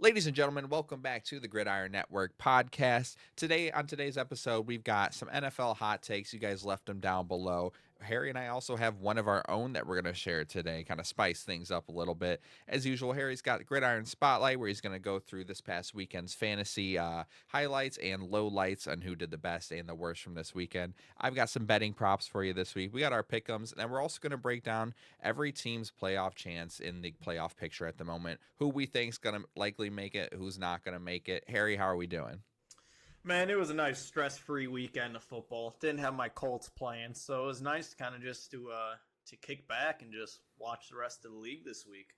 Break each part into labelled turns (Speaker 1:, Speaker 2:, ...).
Speaker 1: Ladies and gentlemen, welcome back to the Gridiron Network Podcast. On today's episode, we've got some NFL hot takes. You guys left them down below. Harry and I also have one of our own that we're going to share today, kind of spice things up a little bit. As usual, Harry's got the Gridiron Spotlight, where he's going to go through this past weekend's fantasy highlights and lowlights on who did the best and the worst from this weekend. I've got some betting props for you this week. We got our pick'ems, and we're also going to break down every team's playoff chance in the playoff picture at the moment, who we think is going to likely make it, who's not going to make it. Harry, how are we doing?
Speaker 2: Man, it was a nice stress-free weekend of football. Didn't have my Colts playing, so it was nice kind of just to kick back and just watch the rest of the league this week.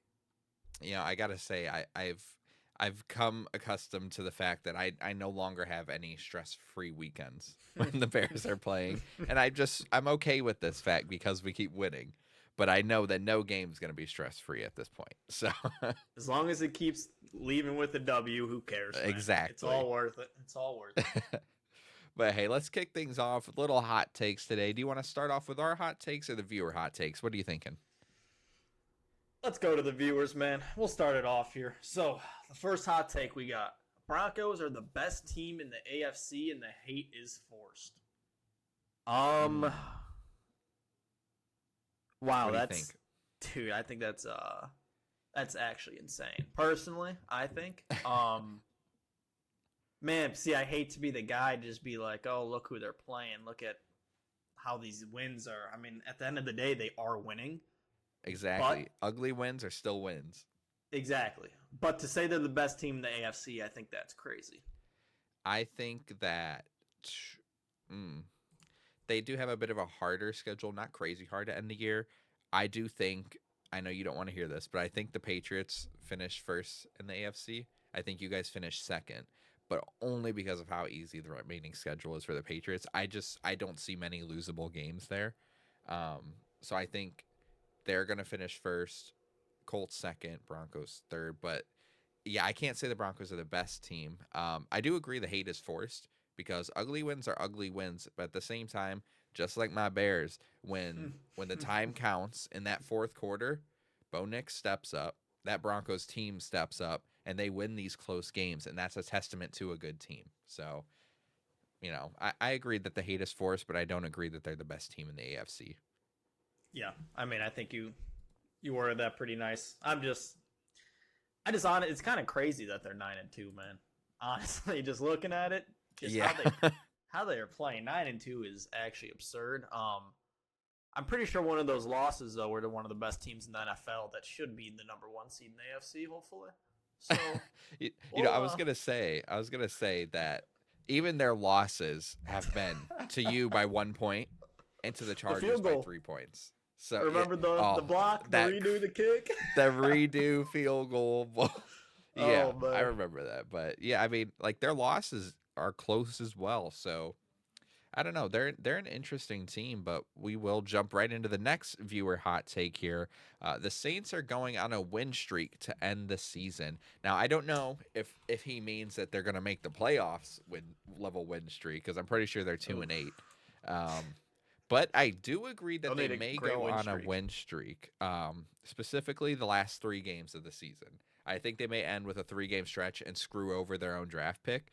Speaker 1: You know, I gotta say, I've come accustomed to the fact that I no longer have any stress-free weekends when the Bears are playing, and I'm okay with this fact because we keep winning. But I know that no game is going to be stress-free at this point. So
Speaker 2: as long as it keeps leaving with a W, who cares? Man?
Speaker 1: Exactly.
Speaker 2: It's all worth it. It's all worth it.
Speaker 1: But hey, let's kick things off with little hot takes today. Do you want to start off with our hot takes or the viewer hot takes? What are you thinking?
Speaker 2: Let's go to the viewers, man. We'll start it off here. So the first hot take we got: Broncos are the best team in the AFC, and the hate is forced. Wow, dude, I think that's actually insane. Personally, I think. Man, see, I hate to be the guy to just be like, oh, look who they're playing. Look at how these wins are. I mean, at the end of the day, they are winning.
Speaker 1: Exactly. Ugly wins are still wins.
Speaker 2: Exactly. But to say they're the best team in the AFC, I think that's crazy.
Speaker 1: I think that they do have a bit of a harder schedule, not crazy hard to end the year. I do think, I know you don't want to hear this, but I think the Patriots finished first in the AFC. I think you guys finished second, but only because of how easy the remaining schedule is for the Patriots. I don't see many losable games there. So I think they're going to finish first, Colts second, Broncos third. But yeah, I can't say the Broncos are the best team. I do agree the hate is forced, because ugly wins are ugly wins. But at the same time, just like my Bears, when the time counts in that fourth quarter, Bo Nix steps up, that Broncos team steps up, and they win these close games. And that's a testament to a good team. So, you know, I agree that the hate is forced, but I don't agree that they're the best team in the AFC.
Speaker 2: Yeah, I mean, I think you worded that pretty nice. It's kind of crazy that they're 9-2, man. Honestly, just looking at it.
Speaker 1: Yeah.
Speaker 2: How they are playing 9-2 is actually absurd. I'm pretty sure one of those losses though were to one of the best teams in the NFL that should be the number one seed in the AFC, hopefully. So
Speaker 1: I was gonna say that even their losses have been to you by 1 point and to the Chargers by 3 points. So
Speaker 2: remember the block, the redo, the kick,
Speaker 1: the redo field goal. Yeah,
Speaker 2: oh,
Speaker 1: I remember that. But yeah, I mean, like, their losses are close as well. So I don't know. They're an interesting team, but we will jump right into the next viewer hot take here. The Saints are going on a win streak to end the season. Now, I don't know if he means that they're going to make the playoffs with level win streak, because I'm pretty sure they're 2-8. But I do agree that they may go on a win streak, specifically the last 3 games of the season. I think they may end with a 3-game stretch and screw over their own draft pick,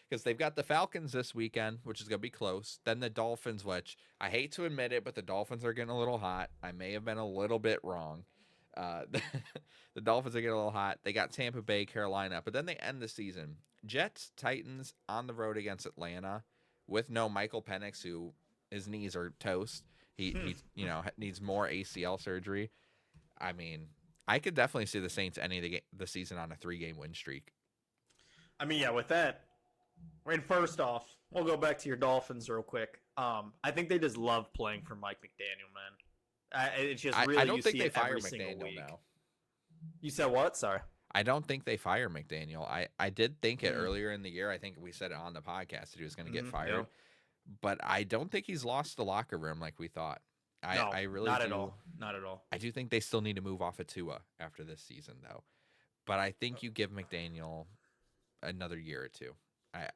Speaker 1: because they've got the Falcons this weekend, which is going to be close. Then the Dolphins, which I hate to admit it, but the Dolphins are getting a little hot. I may have been a little bit wrong. The Dolphins are getting a little hot. They got Tampa Bay, Carolina, but then they end the season. Jets, Titans on the road against Atlanta with no Michael Penix, who his knees are toast. He needs more ACL surgery. I mean, I could definitely see the Saints ending the season on a 3-game win streak.
Speaker 2: I mean, yeah, with that, I mean, first off, we'll go back to your Dolphins real quick. I think they just love playing for Mike McDaniel, man. It's just really,
Speaker 1: I don't think
Speaker 2: they
Speaker 1: fire
Speaker 2: McDaniel
Speaker 1: now.
Speaker 2: You said what? Sorry.
Speaker 1: I don't think they fire McDaniel. I did think it earlier in the year. I think we said it on the podcast that he was going to get fired.
Speaker 2: Yep.
Speaker 1: But I don't think he's lost the locker room like we thought. I really
Speaker 2: not
Speaker 1: do.
Speaker 2: at all. Not at all.
Speaker 1: I do think they still need to move off of Tua after this season, though. But I think you give McDaniel another year or two.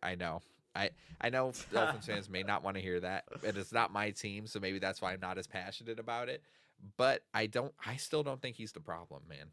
Speaker 1: I know. I know Dolphins fans may not want to hear that, and it's not my team, so maybe that's why I'm not as passionate about it. But I still don't think he's the problem, man.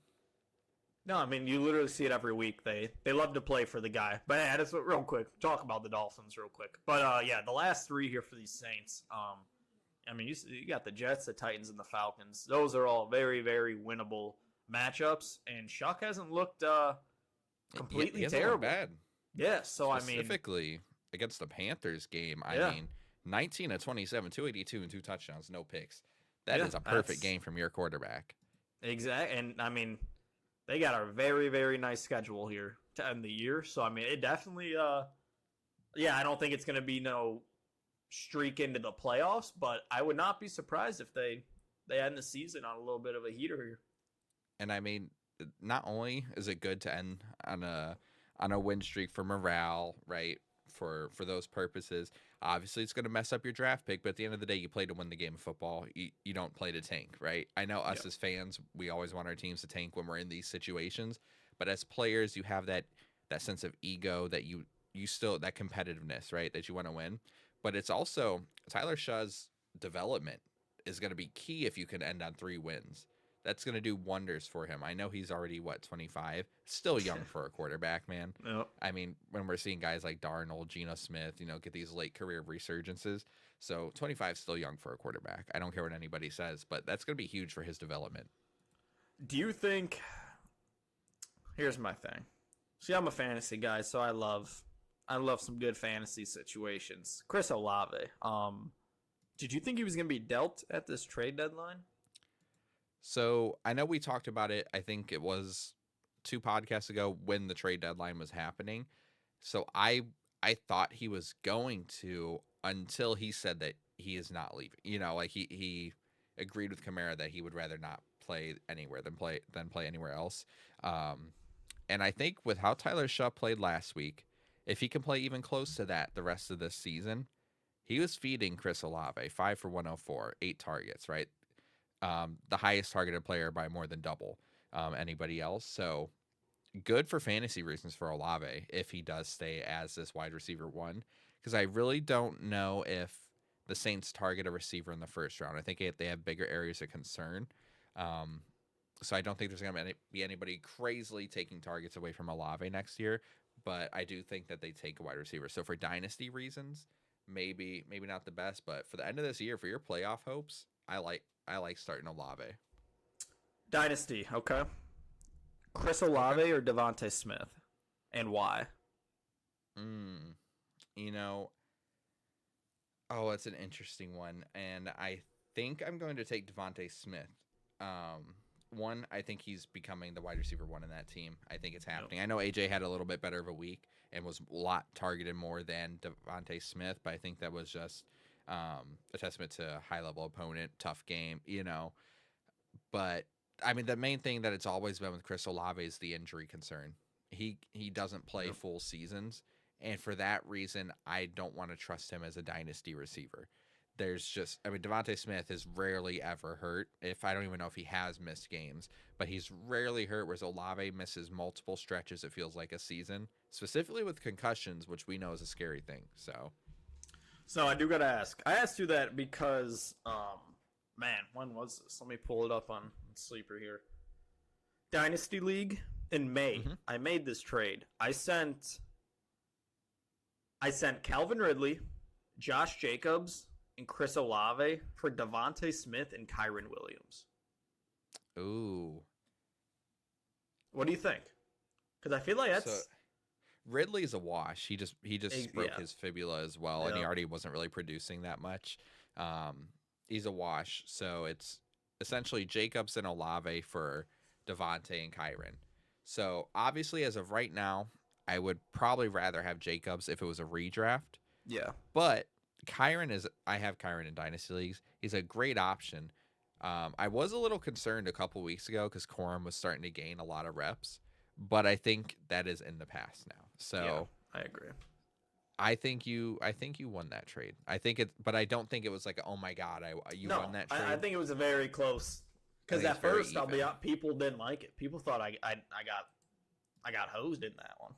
Speaker 2: No, I mean you literally see it every week. They love to play for the guy. But yeah, just real quick, talk about the Dolphins real quick. But yeah, the last three here for these Saints. I mean you got the Jets, the Titans, and the Falcons. Those are all very very winnable matchups. And Shuck hasn't looked
Speaker 1: He
Speaker 2: completely
Speaker 1: hasn't looked
Speaker 2: terrible.
Speaker 1: bad.
Speaker 2: Yeah, so I mean,
Speaker 1: Specifically against the Panthers game, I
Speaker 2: yeah,
Speaker 1: mean, 19 of 27, 282 and 2 touchdowns, no picks. That
Speaker 2: yeah,
Speaker 1: is a perfect
Speaker 2: that's
Speaker 1: game from your quarterback.
Speaker 2: exact. And I mean, they got a very very nice schedule here to end the year. So I mean, it definitely yeah, I don't think it's going to be no streak into the playoffs, but I would not be surprised if they end the season on a little bit of a heater here.
Speaker 1: And I mean, not only is it good to end on a win streak for morale, right? For those purposes, obviously it's going to mess up your draft pick. But at the end of the day, you play to win the game of football. You don't play to tank, right? I know us
Speaker 2: Yep.
Speaker 1: as fans, we always want our teams to tank when we're in these situations. But as players, you have that sense of ego that you still that competitiveness, right? That you want to win. But it's also Tyler Shaw's development is going to be key if you can end on 3 wins. That's going to do wonders for him. I know he's already 25, still young for a quarterback, man.
Speaker 2: Yep.
Speaker 1: I mean, when we're seeing guys like Darnold, Geno Smith, get these late career resurgences, so 25 is still young for a quarterback. I don't care what anybody says, but that's going to be huge for his development.
Speaker 2: Do you think? Here's my thing. See, I'm a fantasy guy, so I love some good fantasy situations. Chris Olave. Did you think he was going to be dealt at this trade deadline?
Speaker 1: So I know we talked about it. I think it was 2 podcasts ago when the trade deadline was happening. So I thought he was going to until he said that he is not leaving. Like he agreed with Kamara that he would rather not play anywhere than play anywhere else. And I think with how Tyler Shaw played last week, if he can play even close to that the rest of this season, he was feeding Chris Olave 5 for 104, 8 targets, right? The highest targeted player by more than double anybody else. So good for fantasy reasons for Olave if he does stay as this wide receiver one, because I really don't know if the Saints target a receiver in the first round. I think they have bigger areas of concern. Um, so I don't think there's going to be anybody crazily taking targets away from Olave next year, but I do think that they take a wide receiver. So for dynasty reasons, maybe not the best, but for the end of this year, for your playoff hopes, I like starting Olave.
Speaker 2: Dynasty, okay. Chris
Speaker 1: Okay.
Speaker 2: Olave or Devontae Smith, and why?
Speaker 1: Mm, you know, oh, it's an interesting one, and I think I'm going to take Devontae Smith. Um, One, I think he's becoming the wide receiver one in that team. I think it's
Speaker 2: Yep.
Speaker 1: happening. I know AJ had a little bit better of a week and was a lot targeted more than Devontae Smith, but I think that was just a testament to high level opponent, tough game. But I mean, the main thing that it's always been with Chris Olave is the injury concern. He doesn't play
Speaker 2: Yep.
Speaker 1: full seasons, and for that reason, I don't want to trust him as a dynasty receiver. I mean, Devontae Smith is rarely ever hurt. If I don't even know if he has missed games, but he's rarely hurt. Whereas Olave misses multiple stretches. It feels like a season, specifically with concussions, which we know is a scary thing. So,
Speaker 2: So I do gotta ask. I asked you that because, man, when was this? Let me pull it up on Sleeper here. Dynasty League in May.
Speaker 1: mhm.
Speaker 2: I made this trade. I sent Calvin Ridley, Josh Jacobs, and Chris Olave for Devontae Smith and Kyron Williams.
Speaker 1: Ooh,
Speaker 2: What do you think? Because I feel like
Speaker 1: so
Speaker 2: that's
Speaker 1: Ridley's a wash. He just broke
Speaker 2: yeah,
Speaker 1: his fibula as well, and he
Speaker 2: yeah.
Speaker 1: already wasn't really producing that much. He's a wash. So it's essentially Jacobs and Olave for Devontae and Kyron. So obviously, as of right now, I would probably rather have Jacobs if it was a redraft.
Speaker 2: Yeah.
Speaker 1: But I have Kyron in dynasty leagues. He's a great option. I was a little concerned a couple weeks ago because Corum was starting to gain a lot of reps, but I think that is in the past now.
Speaker 2: Yeah,
Speaker 1: So
Speaker 2: I agree.
Speaker 1: I think you won that trade. But I don't think it was like, oh my god, you
Speaker 2: No,
Speaker 1: won that
Speaker 2: I
Speaker 1: trade.
Speaker 2: think it was a very close.
Speaker 1: I
Speaker 2: Because
Speaker 1: think it's
Speaker 2: at
Speaker 1: very
Speaker 2: first, I'll be
Speaker 1: even.
Speaker 2: out, people didn't like it. People thought I got hosed in that one.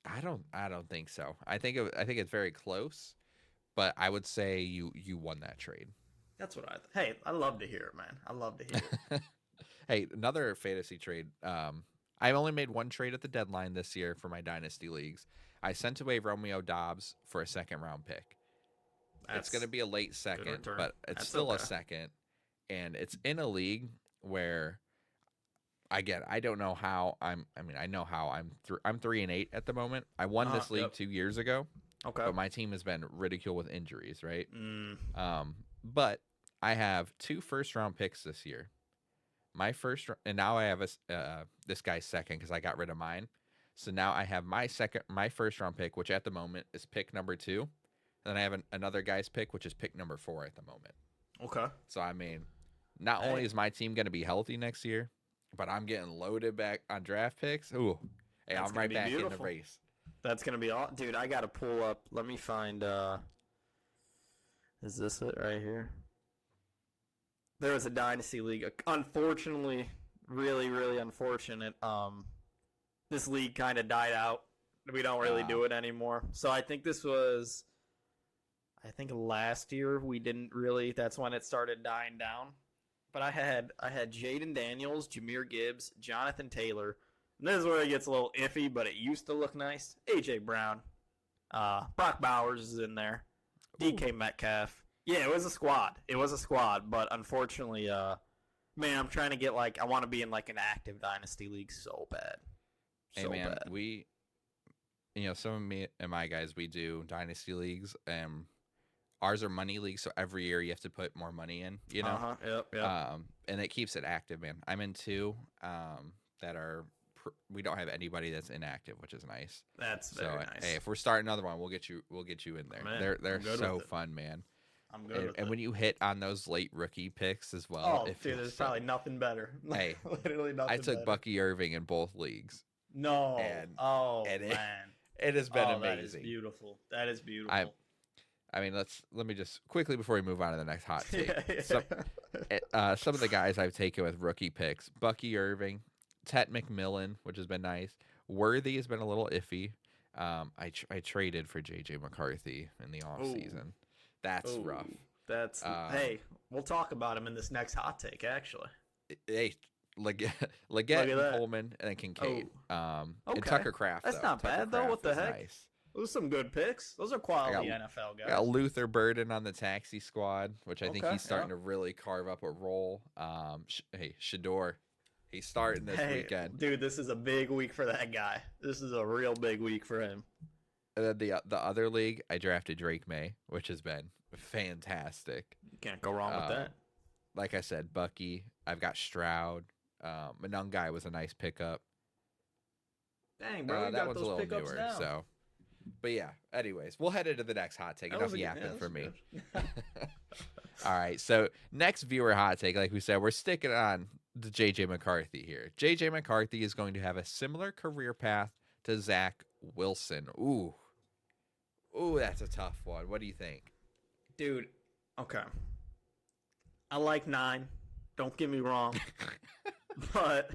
Speaker 1: I don't think so. I think it's very close, but I would say you won that trade.
Speaker 2: That's what I. Hey, I love to hear it, man. I love to hear it.
Speaker 1: Hey, another fantasy trade. I only made one trade at the deadline this year for my dynasty leagues. I sent away Romeo Dobbs for a second round pick. It's going
Speaker 2: That's
Speaker 1: to be a late
Speaker 2: good
Speaker 1: second,
Speaker 2: return.
Speaker 1: but it's
Speaker 2: That's
Speaker 1: still a
Speaker 2: okay.
Speaker 1: second, and it's in a league where again, I don't know how I'm. I mean, I know how I'm 3-8 at the moment. I won this league
Speaker 2: Yep.
Speaker 1: 2 years ago,
Speaker 2: Okay.
Speaker 1: but my team has been ridiculed with injuries, right?
Speaker 2: Mm,
Speaker 1: But I have 2 first-round picks this year. My first, and now I have this guy's second because I got rid of mine. So now I have my first-round pick, which at the moment is pick number 2. And then I have another guy's pick, which is pick number 4 at the moment.
Speaker 2: okay.
Speaker 1: So I mean, not only is my team going to be healthy next year, but I'm getting loaded back on draft picks. Ooh, hey,
Speaker 2: That's
Speaker 1: I'm
Speaker 2: gonna
Speaker 1: right
Speaker 2: be
Speaker 1: back in the
Speaker 2: beautiful.
Speaker 1: race.
Speaker 2: That's gonna be all, dude. I gotta pull up. Let me find. Is this it right here? There was a dynasty league. Unfortunately, really, really unfortunate. This league kind of died out. We don't really do it anymore. So I think this was. I think last year we didn't really. That's when it started dying down. But I had Jaden Daniels, Jameer Gibbs, Jonathan Taylor. And this is where it gets a little iffy, but it used to look nice. AJ Brown, Brock Bowers is in there, DK Metcalf. Yeah, it was a squad. But unfortunately, man, I'm trying to get I want to be in an active dynasty league so bad.
Speaker 1: Hey man, some of me and my guys, we do dynasty leagues. Ours are money leagues, so every year you have to put more money in.
Speaker 2: Yep.
Speaker 1: And it keeps it active, man. I'm in 2 that are. We don't have anybody that's inactive, which is nice.
Speaker 2: That's very nice.
Speaker 1: Hey, if we're starting another one, we'll get you in there.
Speaker 2: Man,
Speaker 1: they're so fun, man.
Speaker 2: I'm good with it.
Speaker 1: And when you hit on those late rookie picks as well,
Speaker 2: there's probably nothing better.
Speaker 1: Hey,
Speaker 2: literally nothing.
Speaker 1: I took
Speaker 2: better.
Speaker 1: Bucky Irving in both leagues.
Speaker 2: No.
Speaker 1: And
Speaker 2: man,
Speaker 1: it has been amazing.
Speaker 2: That is beautiful. That is beautiful.
Speaker 1: I mean, let me just quickly before we move on to the next hot take.
Speaker 2: Yeah.
Speaker 1: Some of the guys I've taken with rookie picks: Bucky Irving, Tet McMillan, which has been nice. Worthy has been a little iffy. I traded for JJ McCarthy in the offseason. That's rough.
Speaker 2: That's hey, we'll talk about him in this next hot take. Actually,
Speaker 1: hey, Leggett and Coleman and then Kincaid. And Tucker Kraft.
Speaker 2: That's not bad though. What the heck? Nice. Those are some good picks. Those are quality NFL guys.
Speaker 1: Got Luther Burden on the taxi squad, which I think he's starting to really carve up a role. Hey, Shador, he's starting this weekend.
Speaker 2: Dude, this is a big week for that guy. This is a real big week for him.
Speaker 1: And then the other league, I drafted Drake May, which has been fantastic.
Speaker 2: You can't go wrong with that.
Speaker 1: Like I said, Bucky. I've got Stroud. Manungai was a nice pickup.
Speaker 2: Dang, bro,
Speaker 1: that one's a little newer. Down. So, but yeah. Anyways, we'll head into the next hot take. Enough yapping for me. All right. So next viewer hot take, like we said, we're sticking on the JJ McCarthy here. JJ McCarthy is going to have a similar career path to Zach Wilson. Ooh, that's a tough one. What do you think,
Speaker 2: dude? Okay, I like 9. Don't get me wrong, but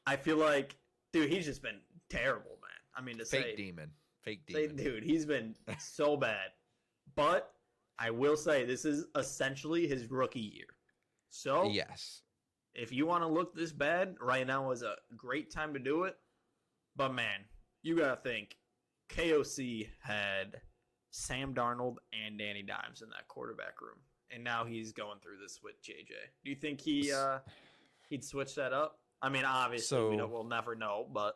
Speaker 2: I feel like, dude, he's just been terrible, man. I mean,
Speaker 1: fake demon.
Speaker 2: Dude, he's been so bad. But I will say this is essentially his rookie year. So
Speaker 1: yes,
Speaker 2: if you want to look this bad, right now is a great time to do it. But man, you gotta think, KOC had Sam Darnold and Danny Dimes in that quarterback room, and now he's going through this with JJ. Do you think he'd switch that up? I mean, obviously we'll never know, but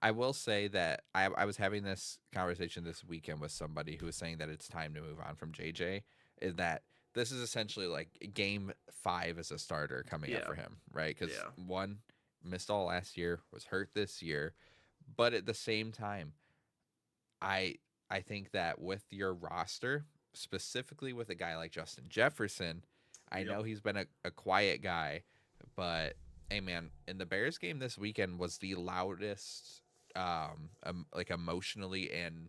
Speaker 1: I will say that I was having this conversation this weekend with somebody who was saying that it's time to move on from JJ. Is that this is essentially like game 5 as a starter coming up for him, right? Because one missed all last year, was hurt this year, but at the same time, I think that with your roster, specifically with a guy like Justin Jefferson, I know he's been a quiet guy, but hey man, in the Bears game this weekend was the loudest, like emotionally and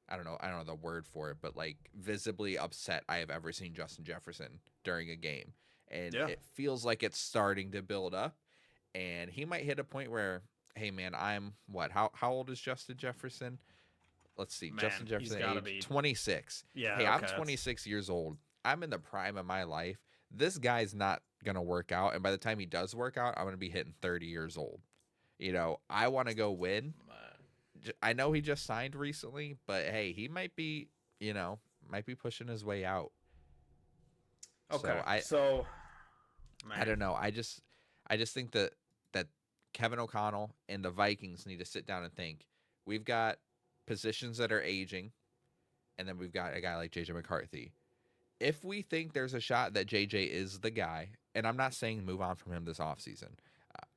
Speaker 1: I don't know the word for it, but like visibly upset I have ever seen Justin Jefferson during a game. And it feels like it's starting to build up, and he might hit a point where, hey man, I'm how old is Justin Jefferson? Let's see. Justin Jefferson age 26.
Speaker 2: Yeah.
Speaker 1: Hey, I'm 26 years old. I'm in the prime of my life. this guy's not going to work out. And by the time he does work out, I'm going to be hitting 30 years old. I want to go win. I know he just signed recently, but hey, he might be, might be pushing his way out.
Speaker 2: Okay,
Speaker 1: So I
Speaker 2: so
Speaker 1: I
Speaker 2: man,
Speaker 1: don't know. I just think that Kevin O'Connell and the Vikings need to sit down and think. We've got positions that are aging, and then we've got a guy like JJ McCarthy. If we think there's a shot that JJ is the guy, and I'm not saying move on from him this offseason.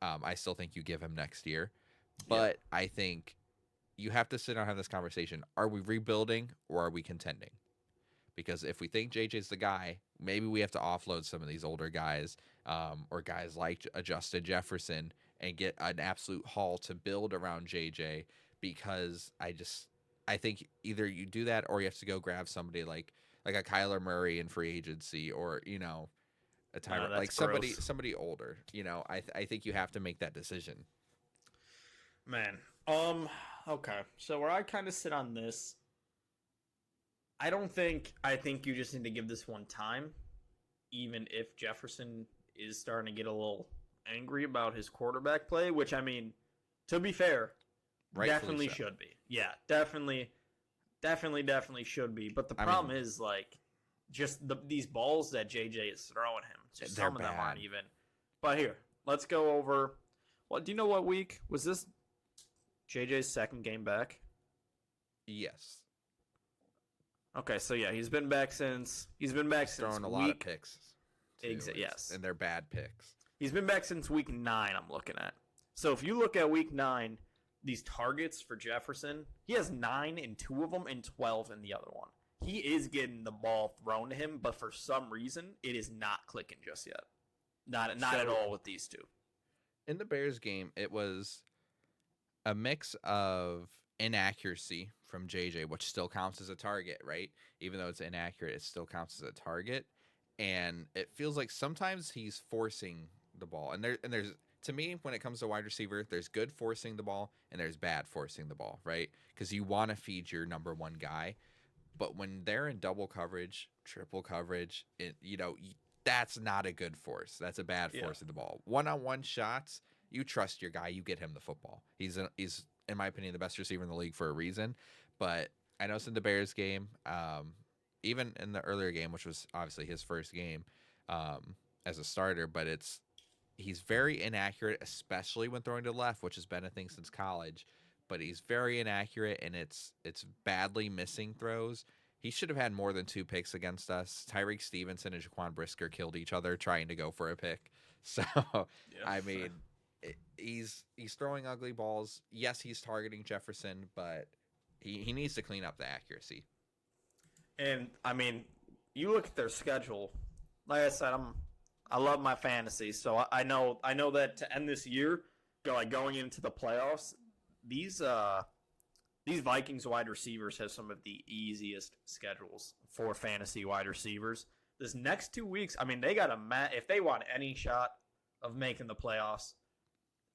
Speaker 1: I still think you give him next year,
Speaker 2: yeah,
Speaker 1: but I think you have to sit down and have this conversation. Are we rebuilding or are we contending? Because if we think JJ's the guy, maybe we have to offload some of these older guys, or guys like a Justin Jefferson, and get an absolute haul to build around JJ. Because I think either you do that or you have to go grab somebody like a Kyler Murray in free agency, or a Tyra,
Speaker 2: that's
Speaker 1: like somebody
Speaker 2: gross,
Speaker 1: somebody older. I think you have to make that decision.
Speaker 2: man. Okay, so where I kind of sit on this, I think you just need to give this one time, even if Jefferson is starting to get a little angry about his quarterback play, which I mean, to be fair,
Speaker 1: Rightfully
Speaker 2: definitely
Speaker 1: so.
Speaker 2: should be. Yeah, definitely should be. But the
Speaker 1: I
Speaker 2: problem
Speaker 1: mean,
Speaker 2: is like just these balls that JJ is throwing him. Just
Speaker 1: they're
Speaker 2: some of them
Speaker 1: bad.
Speaker 2: aren't even. But here, let's go over. Well, do you know what week was this? JJ's second game back.
Speaker 1: Yes,
Speaker 2: Okay, so yeah, he's been back
Speaker 1: he's
Speaker 2: since
Speaker 1: throwing a lot of
Speaker 2: week.
Speaker 1: picks too.
Speaker 2: Yes,
Speaker 1: And they're bad picks.
Speaker 2: he's been back since week 9. I'm looking at. So if you look at week 9, these targets for Jefferson, he has 9 in 2 of them and 12 in the other one. He is getting the ball thrown to him, but for some reason, it is not clicking just yet. Not at all with these two.
Speaker 1: In the Bears game, it was a mix of inaccuracy from JJ, which still counts as a target, right? Even though it's inaccurate, it still counts as a target. And it feels like sometimes he's forcing the ball. And there's to me, when it comes to wide receiver, there's good forcing the ball and there's bad forcing the ball, right? Because you want to feed your number one guy. But when they're in double coverage, triple coverage, that's not a good force. That's a bad
Speaker 2: Yeah.
Speaker 1: force of the ball. One-on-one shots, you trust your guy, you get him the football. He's in my opinion the best receiver in the league for a reason. But I know it's in the Bears game, even in the earlier game, which was obviously his first game as a starter, but he's very inaccurate, especially when throwing to the left, which has been a thing since college. But he's very inaccurate, and it's badly missing throws. He should have had more than 2 picks against us. Tyreek Stevenson and Jaquan Brisker killed each other trying to go for a pick. So,
Speaker 2: Yeah.
Speaker 1: I mean, he's throwing ugly balls. Yes, he's targeting Jefferson, but he needs to clean up the accuracy.
Speaker 2: And I mean, you look at their schedule. Like I said, I love my fantasy, so I know that to end this year, going into the playoffs, these Vikings wide receivers have some of the easiest schedules for fantasy wide receivers. This next 2 weeks, I mean, they got if they want any shot of making the playoffs,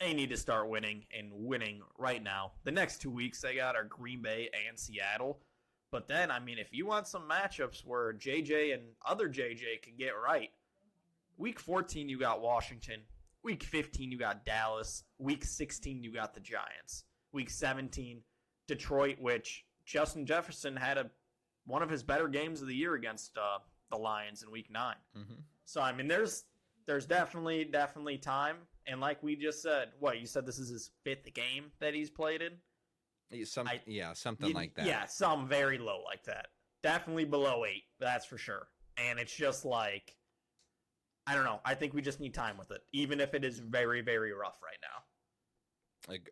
Speaker 2: they need to start winning and winning right now. The next 2 weeks they got are Green Bay and Seattle. But then, I mean, if you want some matchups where JJ and other JJ can get right, week 14 you got Washington. Week 15 you got Dallas. Week 16 you got the Giants. Week 17, Detroit, which Justin Jefferson had one of his better games of the year against the Lions in week 9.
Speaker 1: Mm-hmm.
Speaker 2: So, I mean, there's definitely time. And like we just said, you said this is his 5th game that he's played in?
Speaker 1: Something like that.
Speaker 2: Yeah, some very low like that. Definitely below 8, that's for sure. And it's just like, I don't know. I think we just need time with it, even if it is very, very rough right now.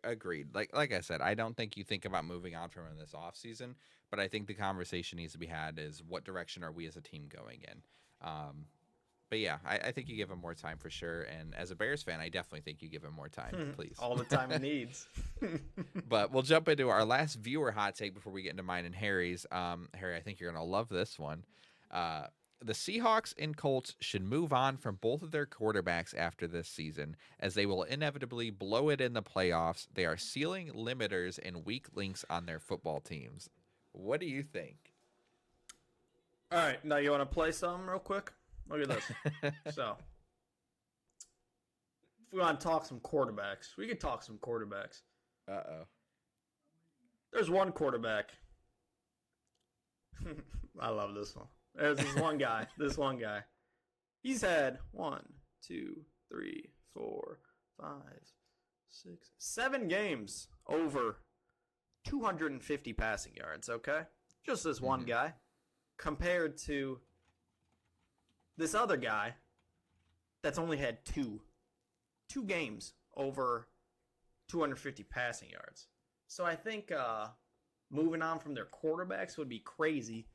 Speaker 1: Agreed. Like I said, I don't think you think about moving on from him this offseason, but I think the conversation needs to be had is what direction are we as a team going in? But yeah, I think you give him more time for sure. And as a Bears fan, I definitely think you give him more time, please.
Speaker 2: All the time he needs.
Speaker 1: But we'll jump into our last viewer hot take before we get into mine and Harry's. Harry, I think you're going to love this one. The Seahawks and Colts should move on from both of their quarterbacks after this season, as they will inevitably blow it in the playoffs. They are ceiling limiters and weak links on their football teams. What do you think?
Speaker 2: All right, now you want to play some real quick? Look at this. So, if we want to talk some quarterbacks, we could talk some quarterbacks.
Speaker 1: Uh-oh.
Speaker 2: There's one quarterback. I love this one. There's this one guy. He's had 1, 2, 3, 4, 5, 6, 7 games over 250 passing yards, okay? Just this one guy compared to this other guy that's only had two games over 250 passing yards. So I think moving on from their quarterbacks would be crazy.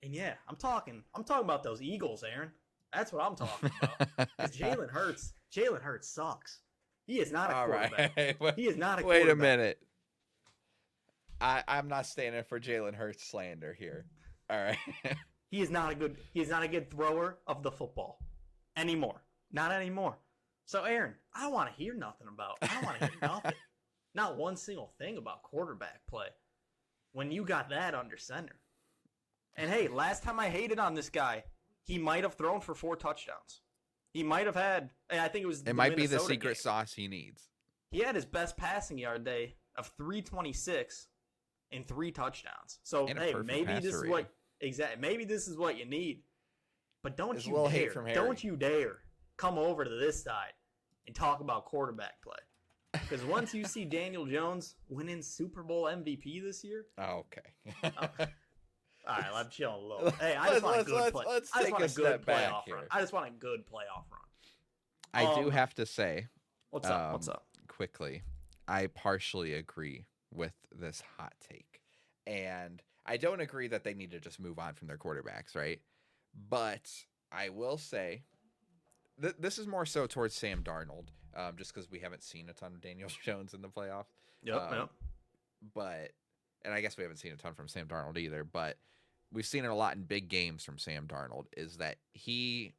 Speaker 2: And yeah, I'm talking about those Eagles, Aaron. That's what I'm talking about. Because Jalen Hurts sucks. He is not a quarterback.
Speaker 1: Right.
Speaker 2: He is not a
Speaker 1: Wait
Speaker 2: quarterback.
Speaker 1: a minute. I'm not standing for Jalen Hurts slander here. All right.
Speaker 2: He is not a good thrower of the football anymore. Not anymore. So Aaron, I don't want to hear nothing. Not one single thing about quarterback play when you got that under center. And hey, last time I hated on this guy, he might have thrown for 4 touchdowns. He might have had, I think it was
Speaker 1: It might be the secret sauce he needs.
Speaker 2: He had his best passing yard day of 326 and 3 touchdowns. So hey, maybe this is what you need. But don't you dare come over to this side and talk about quarterback play. Because once you see Daniel Jones winning Super Bowl MVP this year.
Speaker 1: Oh, okay.
Speaker 2: All right, I'm chilling a little. Hey, I just want a good play.
Speaker 1: Let's
Speaker 2: I just
Speaker 1: take
Speaker 2: want
Speaker 1: a
Speaker 2: a good
Speaker 1: step back
Speaker 2: playoff
Speaker 1: here.
Speaker 2: run. I just want a good playoff run.
Speaker 1: I do have to say,
Speaker 2: What's up?
Speaker 1: Quickly, I partially agree with this hot take. And I don't agree that they need to just move on from their quarterbacks, right? But I will say, this is more so towards Sam Darnold, just because we haven't seen a ton of Daniel Jones in the playoffs.
Speaker 2: Yep.
Speaker 1: But, and I guess we haven't seen a ton from Sam Darnold either, but we've seen it a lot in big games from Sam Darnold, is that he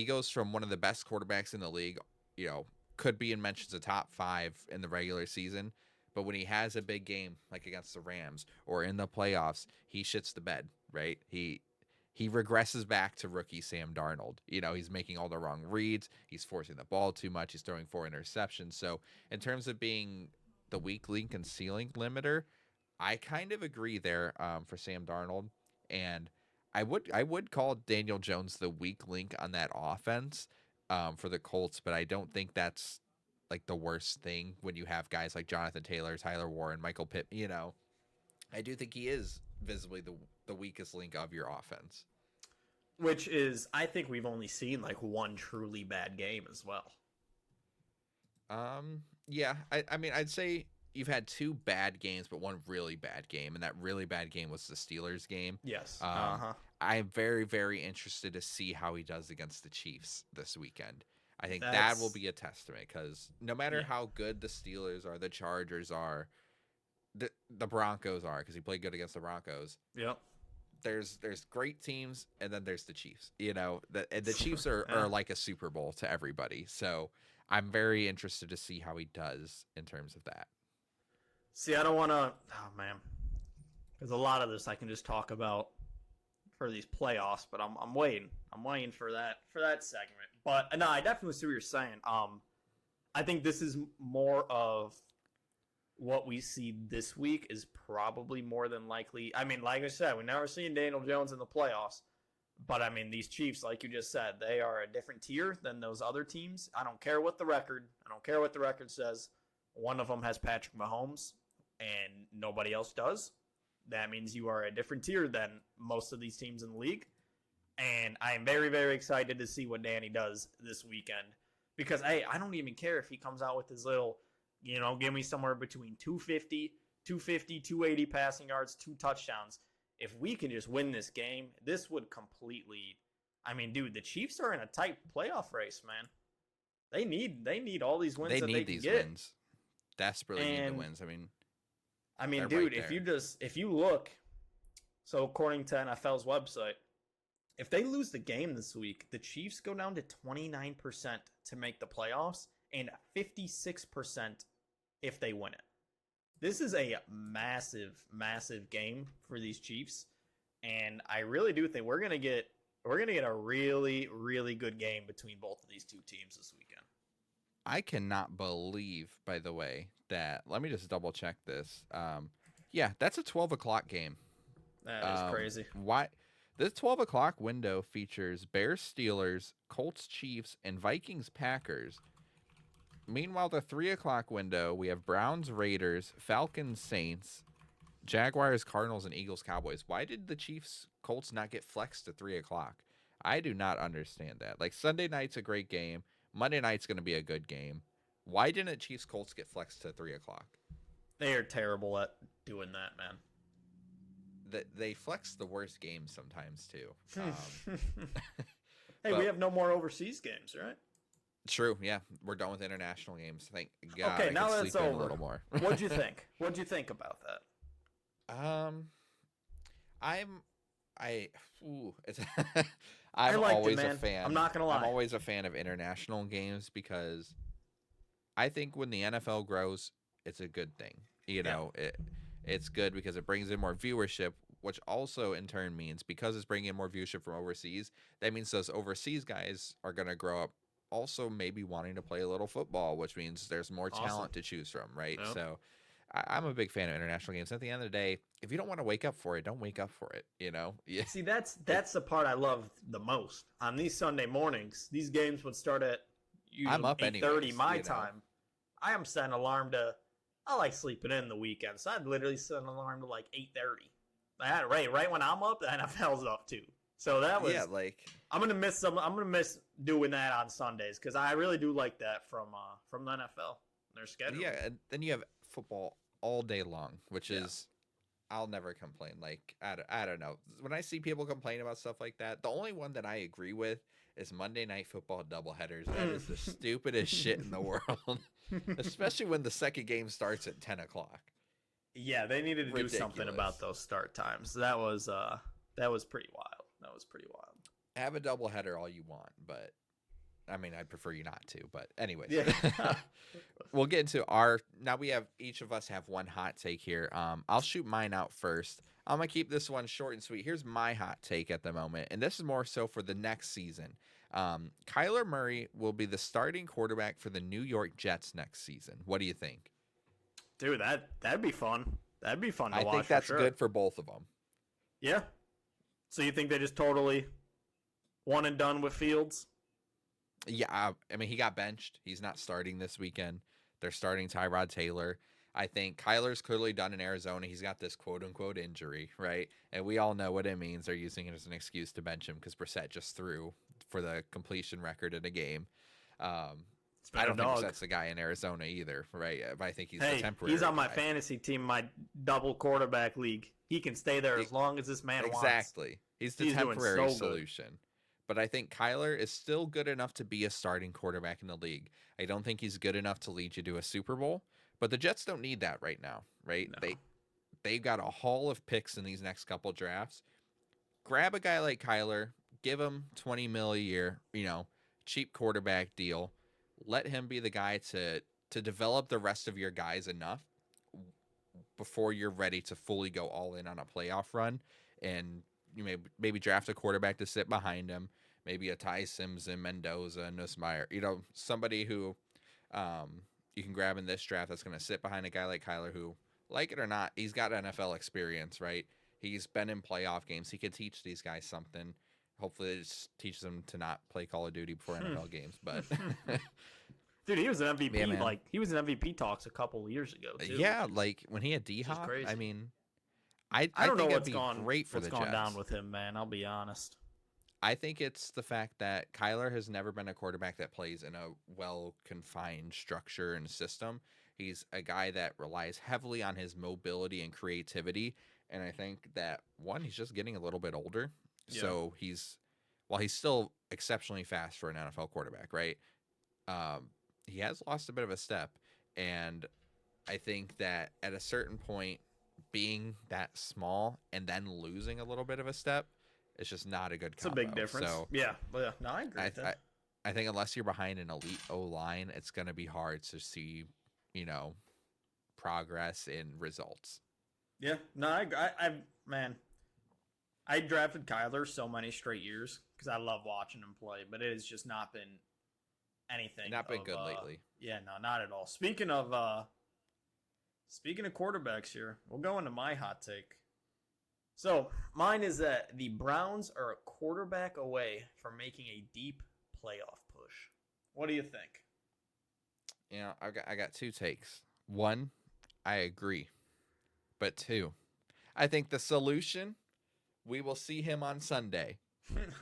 Speaker 1: goes from one of the best quarterbacks in the league, could be in mentions of top 5 in the regular season, but when he has a big game like against the Rams or in the playoffs, he shits the bed, right? He regresses back to rookie Sam Darnold. He's making all the wrong reads. He's forcing the ball too much. He's throwing 4 interceptions. So in terms of being the weak link and ceiling limiter, I kind of agree there for Sam Darnold. And I would call Daniel Jones the weak link on that offense for the Colts, but I don't think that's like the worst thing when you have guys like Jonathan Taylor, Tyler Warren, Michael Pittman. I do think he is visibly the weakest link of your offense.
Speaker 2: Which is, I think we've only seen like one truly bad game as well.
Speaker 1: Yeah, I mean, I'd say you've had 2 bad games, but one really bad game, and that really bad game was the Steelers game.
Speaker 2: Yes.
Speaker 1: I'm very, very interested to see how he does against the Chiefs this weekend. I think that will be a testament, because no matter how good the Steelers are, the Chargers are, the Broncos are, because he played good against the Broncos.
Speaker 2: Yep.
Speaker 1: There's great teams, and then there's the Chiefs. The Chiefs are like a Super Bowl to everybody. So I'm very interested to see how he does in terms of that.
Speaker 2: See, I don't want to. Oh man, because a lot of this I can just talk about for these playoffs, but I'm waiting. I'm waiting for that segment. But no, I definitely see what you're saying. I think this is more of what we see this week is probably more than likely. I mean, like I said, we've never seen Daniel Jones in the playoffs. But, I mean, these Chiefs, like you just said, they are a different tier than those other teams. I don't care what the record says. One of them has Patrick Mahomes, and nobody else does. That means you are a different tier than most of these teams in the league. And I am very, very excited to see what Danny does this weekend. Because, hey, I don't even care if he comes out with his little, give me somewhere between 250, 280 passing yards, 2 touchdowns. If we can just win this game, this would completely. I mean, dude, the Chiefs are in a tight playoff race, man. They need all these wins. They need these wins.
Speaker 1: Desperately need the wins.
Speaker 2: I mean, dude, right if you look, so according to NFL's website, if they lose the game this week, the Chiefs go down to 29% to make the playoffs and 56% if they win it. This is a massive, massive game for these Chiefs, and I really do think we're gonna get We're gonna get a really, really good game between both of these two teams this weekend.
Speaker 1: I cannot believe, by the way, that let me just double check this. Yeah, that's a 12 o'clock game.
Speaker 2: That is crazy.
Speaker 1: Why? This 12 o'clock window features Bears Steelers, Colts Chiefs, and Vikings Packers. Meanwhile, the 3 o'clock window, we have Browns Raiders, Falcons Saints, Jaguars Cardinals, and Eagles Cowboys. Why did the Chiefs Colts not get flexed to 3 o'clock? I do not understand that. Like, Sunday night's a great game. Monday night's going to be a good game. Why didn't Chiefs Colts get flexed to 3 o'clock?
Speaker 2: They are terrible at doing that, man.
Speaker 1: They flex the worst games sometimes too.
Speaker 2: Hey, we have no more overseas games, right?
Speaker 1: True. Yeah, we're done with international games. Thank God.
Speaker 2: Okay, now that's over.
Speaker 1: A little more.
Speaker 2: What'd you think? What'd you think about that?
Speaker 1: It's
Speaker 2: I
Speaker 1: I'm
Speaker 2: liked
Speaker 1: always
Speaker 2: it, man.
Speaker 1: a fan.
Speaker 2: I'm not gonna lie.
Speaker 1: I'm always a fan of international games because I think when the NFL grows, it's a good thing. You know, it's good because it brings in more viewership, which also in turn means because it's bringing in more viewership from overseas, that means those overseas guys are going to grow up also maybe wanting to play a little football, which means there's more talent to choose from, right?
Speaker 2: Yep.
Speaker 1: So I'm a big fan of international games. At the end of the day, if you don't want to wake up for it, don't wake up for it, you know? Yeah.
Speaker 2: See, that's the part I love the most. On these Sunday mornings, these games would start at
Speaker 1: I'm up
Speaker 2: 8:30 my
Speaker 1: you know.
Speaker 2: time. I am setting an alarm to. I like sleeping in the weekend, so I'd literally set an alarm to like 8:30. Right when I'm up, the NFL's up too. So that was I'm gonna miss doing that on Sundays because I really do like that from the NFL. Their schedule.
Speaker 1: Yeah, and then you have football all day long, which is I'll never complain. Like I don't know. When I see people complain about stuff like that, the only one that I agree with is Monday Night Football doubleheaders. That is the stupidest shit in the world, especially when the second game starts at 10 o'clock.
Speaker 2: Yeah, they needed to do something about those start times. That was pretty wild. That was pretty wild.
Speaker 1: Have a doubleheader all you want, but I mean, I'd prefer you not to. But anyways, we'll get into now we have each of us have one hot take here. I'll shoot mine out first. I'm going to keep this one short and sweet. Here's my hot take at the moment, and this is more so for the next season. Kyler Murray will be the starting quarterback for the New York Jets next season. What do you think?
Speaker 2: Dude, that'd be fun. That'd be fun to watch.
Speaker 1: I think that's good for both of them.
Speaker 2: Yeah. So you think they just totally one and done with Fields?
Speaker 1: Yeah, I mean, he got benched. He's not starting this weekend. They're starting Tyrod Taylor. I think Kyler's clearly done in Arizona. He's got this quote-unquote injury, right? And we all know what it means. They're using it as an excuse to bench him because Brissett just threw for the completion record in a game. I don't think Brissett's the guy in Arizona either, right? But I think he's the temporary
Speaker 2: he's on my
Speaker 1: guy.
Speaker 2: fantasy team, my double quarterback league. He can stay there as long as this man wants.
Speaker 1: Exactly. He's the temporary solution. But I think Kyler is still good enough to be a starting quarterback in the league. I don't think he's good enough to lead you to a Super Bowl. But the Jets don't need that right now, right?
Speaker 2: No.
Speaker 1: They've got a haul of picks in these next couple drafts. Grab a guy like Kyler, give him $20 million a year, cheap quarterback deal. Let him be the guy to develop the rest of your guys enough before you're ready to fully go all in on a playoff run. And you maybe draft a quarterback to sit behind him, maybe a Ty Sims and Mendoza and Nussmeier, somebody who you can grab in this draft that's going to sit behind a guy like Kyler who, like it or not, he's got NFL experience, right? He's been in playoff games. He could teach these guys something. Hopefully it just teaches them to not play Call of Duty before NFL games. But
Speaker 2: dude, he was an MVP. Yeah, he was in MVP talks a couple of years ago, too.
Speaker 1: Yeah, like when he had D-Hop, I mean, I
Speaker 2: don't
Speaker 1: think
Speaker 2: know
Speaker 1: it'd be great for the Jets.
Speaker 2: What's gone down with him, man. I'll be honest.
Speaker 1: I think it's the fact that Kyler has never been a quarterback that plays in a well-confined structure and system. He's a guy that relies heavily on his mobility and creativity. And I think that, one, he's just getting a little bit older. Yeah. So while he's still exceptionally fast for an NFL quarterback, right? He has lost a bit of a step. And I think that at a certain point, being that small and then losing a little bit of a step, it's just not a good combo.
Speaker 2: It's a big difference. So, no, I agree with that.
Speaker 1: I think unless you're behind an elite O-line, it's going to be hard to see, progress in results.
Speaker 2: Yeah, no, man, I drafted Kyler so many straight years because I love watching him play, but it has just not been anything.
Speaker 1: Not been good lately.
Speaker 2: Yeah, no, not at all. Speaking of quarterbacks here, we'll go into my hot take. So mine is that the Browns are a quarterback away from making a deep playoff push. What do you think?
Speaker 1: You know, I got two takes. One, I agree, but two, I think the solution, we will see him on Sunday.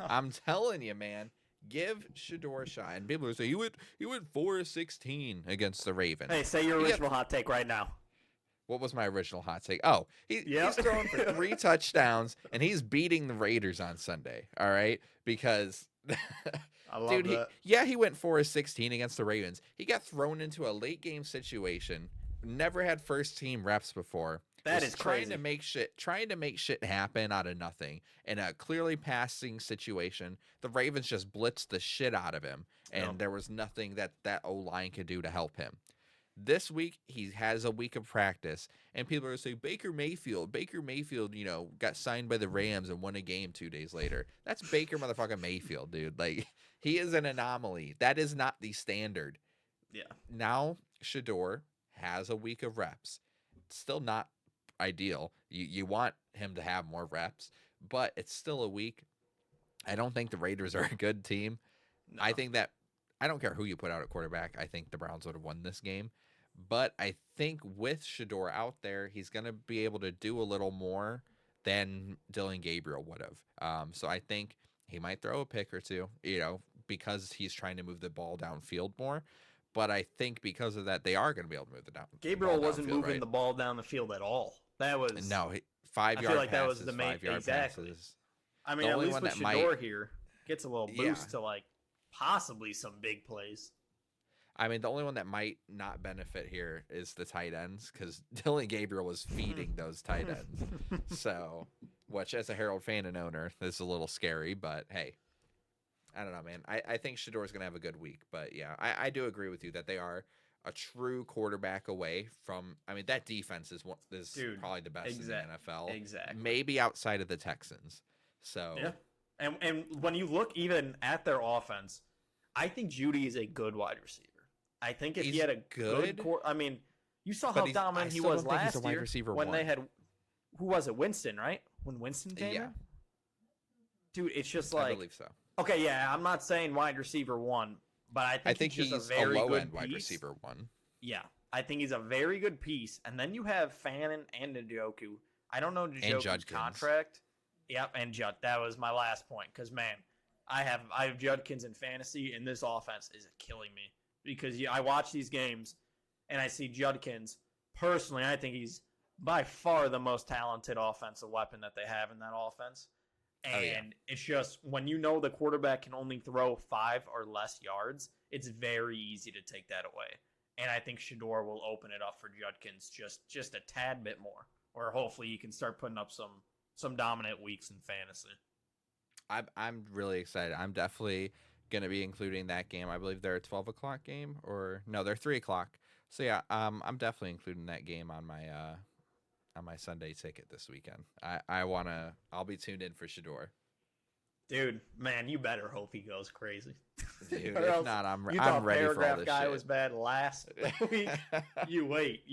Speaker 1: I'm telling you, man. Give Shador a shot. And people will say, he went 4-16 against the Ravens.
Speaker 2: Hey, say your original hot take right now.
Speaker 1: What was my original hot take? Oh, he's throwing for 3 touchdowns, and he's beating the Raiders on Sunday. All right? Because,
Speaker 2: I love
Speaker 1: dude,
Speaker 2: that.
Speaker 1: he went 4-16 against the Ravens. He got thrown into a late-game situation, never had first-team reps before.
Speaker 2: That is crazy.
Speaker 1: Trying to make shit happen out of nothing in a clearly passing situation. The Ravens just blitzed the shit out of him, and there was nothing that O-line could do to help him. This week, he has a week of practice, and people are going to say, Baker Mayfield, got signed by the Rams and won a game 2 days later. That's Baker motherfucking Mayfield, dude. Like, he is an anomaly. That is not the standard.
Speaker 2: Yeah.
Speaker 1: Now, Shador has a week of reps. It's still not ideal. You want him to have more reps, but it's still a week. I don't think the Raiders are a good team.
Speaker 2: No.
Speaker 1: I think that I don't care who you put out at quarterback. I think the Browns would have won this game. But I think with Shador out there, he's going to be able to do a little more than Dylan Gabriel would have. So I think he might throw a pick or two, because he's trying to move the ball downfield more. But I think because of that, they are going to be able to move
Speaker 2: Gabriel wasn't moving the ball down the field at all. That was
Speaker 1: 5 yard. I feel like that was the main
Speaker 2: exactly.
Speaker 1: Passes.
Speaker 2: I mean, at least with Shador here, gets a little boost to possibly some big plays.
Speaker 1: I mean, the only one that might not benefit here is the tight ends, because Dylan Gabriel was feeding those tight ends. So, which as a Herald fan and owner, this is a little scary, but hey, I don't know, man. I think Shador's going to have a good week, but yeah, I do agree with you that they are a true quarterback away from, I mean, that defense is probably the best in the NFL.
Speaker 2: Exactly.
Speaker 1: Maybe outside of the Texans. So,
Speaker 2: yeah. And when you look even at their offense, I think Judy is a good wide receiver. I think if he had a good I mean, you saw how dominant he was last year when they had, who was it? Winston, right? When Winston came in? Dude, it's just like,
Speaker 1: I believe so.
Speaker 2: Okay, yeah, I'm not saying wide receiver 1, but I think he's just a very
Speaker 1: low-end
Speaker 2: good
Speaker 1: wide
Speaker 2: piece.
Speaker 1: receiver 1.
Speaker 2: Yeah, I think he's a very good piece. And then you have Fannin and Njoku. I don't know Njoku's contract. Yep, and Judd. That was my last point, because, man, I have Judkins in fantasy, and this offense is killing me. Because I watch these games, and I see Judkins. Personally, I think he's by far the most talented offensive weapon that they have in that offense. And it's just, when you know the quarterback can only throw 5 or less yards, it's very easy to take that away. And I think Shador will open it up for Judkins just a tad bit more. Or hopefully he can start putting up some dominant weeks in fantasy.
Speaker 1: I'm really excited. I'm definitely going to be including that game. I believe they're a 12 o'clock game, or no, they're 3 o'clock. So yeah, I'm definitely including that game on my Sunday ticket this weekend. I'll be tuned in for Shador.
Speaker 2: Dude, man, you better hope he goes crazy.
Speaker 1: Dude, if not, I'm ready for all this
Speaker 2: Paragraph guy
Speaker 1: shit.
Speaker 2: was bad last week. You wait.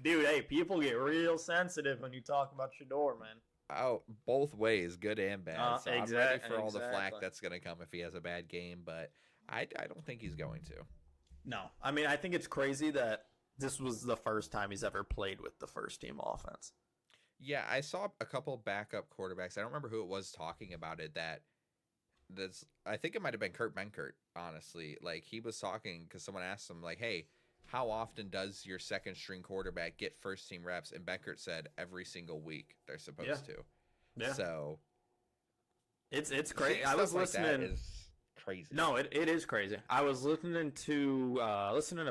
Speaker 2: Dude, hey, people get real sensitive when you talk about Shador, man.
Speaker 1: Oh, both ways, good and bad. So I'm ready for all the flack
Speaker 2: Exactly.
Speaker 1: that's going to come if he has a bad game, but I don't think he's going to.
Speaker 2: No, I mean, I think it's crazy that this was the first time he's ever played with the first team offense.
Speaker 1: Yeah, I saw a couple backup quarterbacks. I don't remember who it was talking about it. I think it might have been Kurt Benkert, honestly. Like, he was talking because someone asked him, like, hey, how often does your second string quarterback get first team reps? And Benkert said every single week they're supposed to.
Speaker 2: Yeah.
Speaker 1: So
Speaker 2: it's crazy. I was listening.
Speaker 1: Like that is crazy.
Speaker 2: No, it is crazy. I was listening to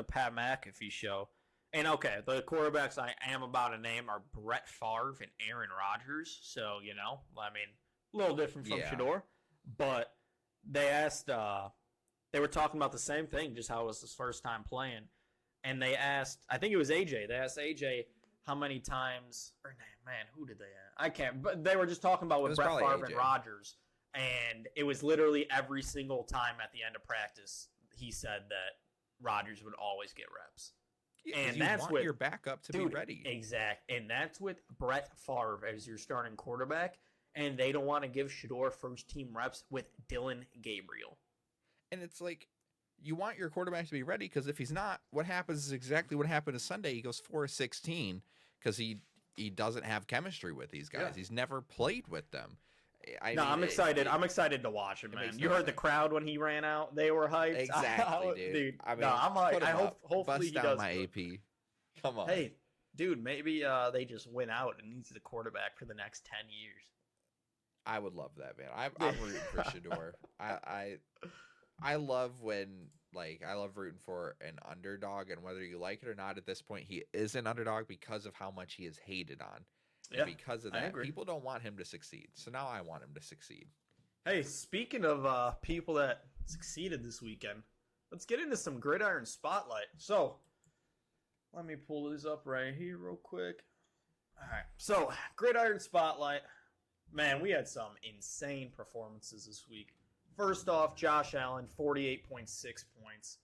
Speaker 2: Pat McAfee's show. And okay, the quarterbacks I am about to name are Brett Favre and Aaron Rodgers. So, I mean, a little different from Shador. But they asked, they were talking about the same thing, just how it was his first time playing. And they asked, I think it was AJ. They asked AJ, how many times, or man, who did they have? I can't, but they were just talking about
Speaker 1: It
Speaker 2: with
Speaker 1: was
Speaker 2: Brett
Speaker 1: probably
Speaker 2: Favre
Speaker 1: AJ.
Speaker 2: and Rodgers, and it was literally every single time at the end of practice, he said that Rodgers would always get reps.
Speaker 1: Yeah,
Speaker 2: And
Speaker 1: you
Speaker 2: that's
Speaker 1: want
Speaker 2: with
Speaker 1: your backup to be ready.
Speaker 2: Exact. And that's with Brett Favre as your starting quarterback. And they don't want to give Shador first team reps with Dylan Gabriel.
Speaker 1: And it's like, you want your quarterback to be ready, because if he's not, what happens is exactly what happened to Sunday. He goes 4-16 because he doesn't have chemistry with these guys.
Speaker 2: Yeah.
Speaker 1: He's never played with them.
Speaker 2: I'm excited. I'm excited to watch it, man. You heard the crowd when he ran out; they were hyped.
Speaker 1: Exactly, dude.
Speaker 2: I mean, I'm hyped. I hope, hopefully,
Speaker 1: bust
Speaker 2: he
Speaker 1: down
Speaker 2: does
Speaker 1: my
Speaker 2: good.
Speaker 1: AP. Come on.
Speaker 2: Hey, dude, maybe they just win out and he's the quarterback for the next 10 years.
Speaker 1: I would love that, man. I'm rooting for Shador. I love when, like, I love rooting for an underdog, and whether you like it or not, at this point, he is an underdog because of how much he is hated on. And because of that, people don't want him to succeed. So now I want him to succeed.
Speaker 2: Hey, speaking of people that succeeded this weekend, let's get into some Gridiron Spotlight. So, let me pull this up right here real quick. All right. So, Gridiron Spotlight. Man, we had some insane performances this week. First off, Josh Allen, 48.6 points.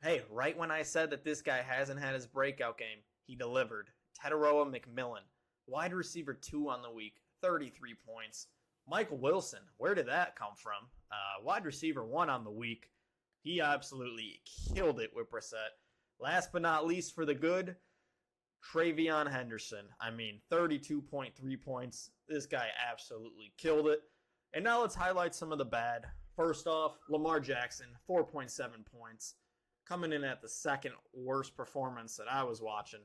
Speaker 2: Hey, right when I said that this guy hasn't had his breakout game, he delivered. Tetaroa McMillan, wide receiver 2 on the week, 33 points. Michael Wilson, where did that come from? Wide receiver 1 on the week. He absolutely killed it with Brissett. Last but not least for the good, Travion Henderson. I mean, 32.3 points. This guy absolutely killed it. And now let's highlight some of the bad. First off, Lamar Jackson, 4.7 points. Coming in at the second worst performance that I was watching.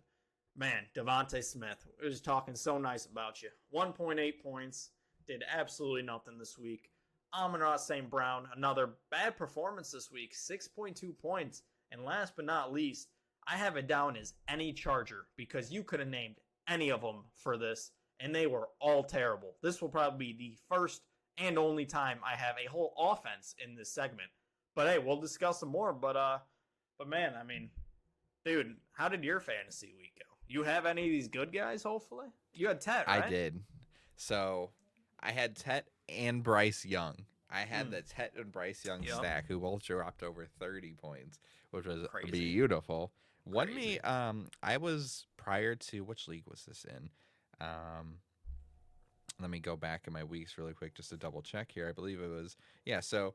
Speaker 2: Man, Devontae Smith was talking so nice about you. 1.8 points. Did absolutely nothing this week. Amon-Ra St. Brown, another bad performance this week. 6.2 points. And last but not least, I have it down as any Charger because you could have named any of them for this, and they were all terrible. This will probably be the first and only time I have a whole offense in this segment. But hey, we'll discuss some more. But man, I mean, dude, how did your fantasy week go? You have any of these good guys, hopefully? You had Tet, right?
Speaker 1: I did. So I had Tet and Bryce Young. I had the Tet and Bryce Young stack, who both dropped over 30 points, which was beautiful. Won me, I was prior to, which league was this in? Let me go back in my weeks really quick just to double check here. I believe it was, so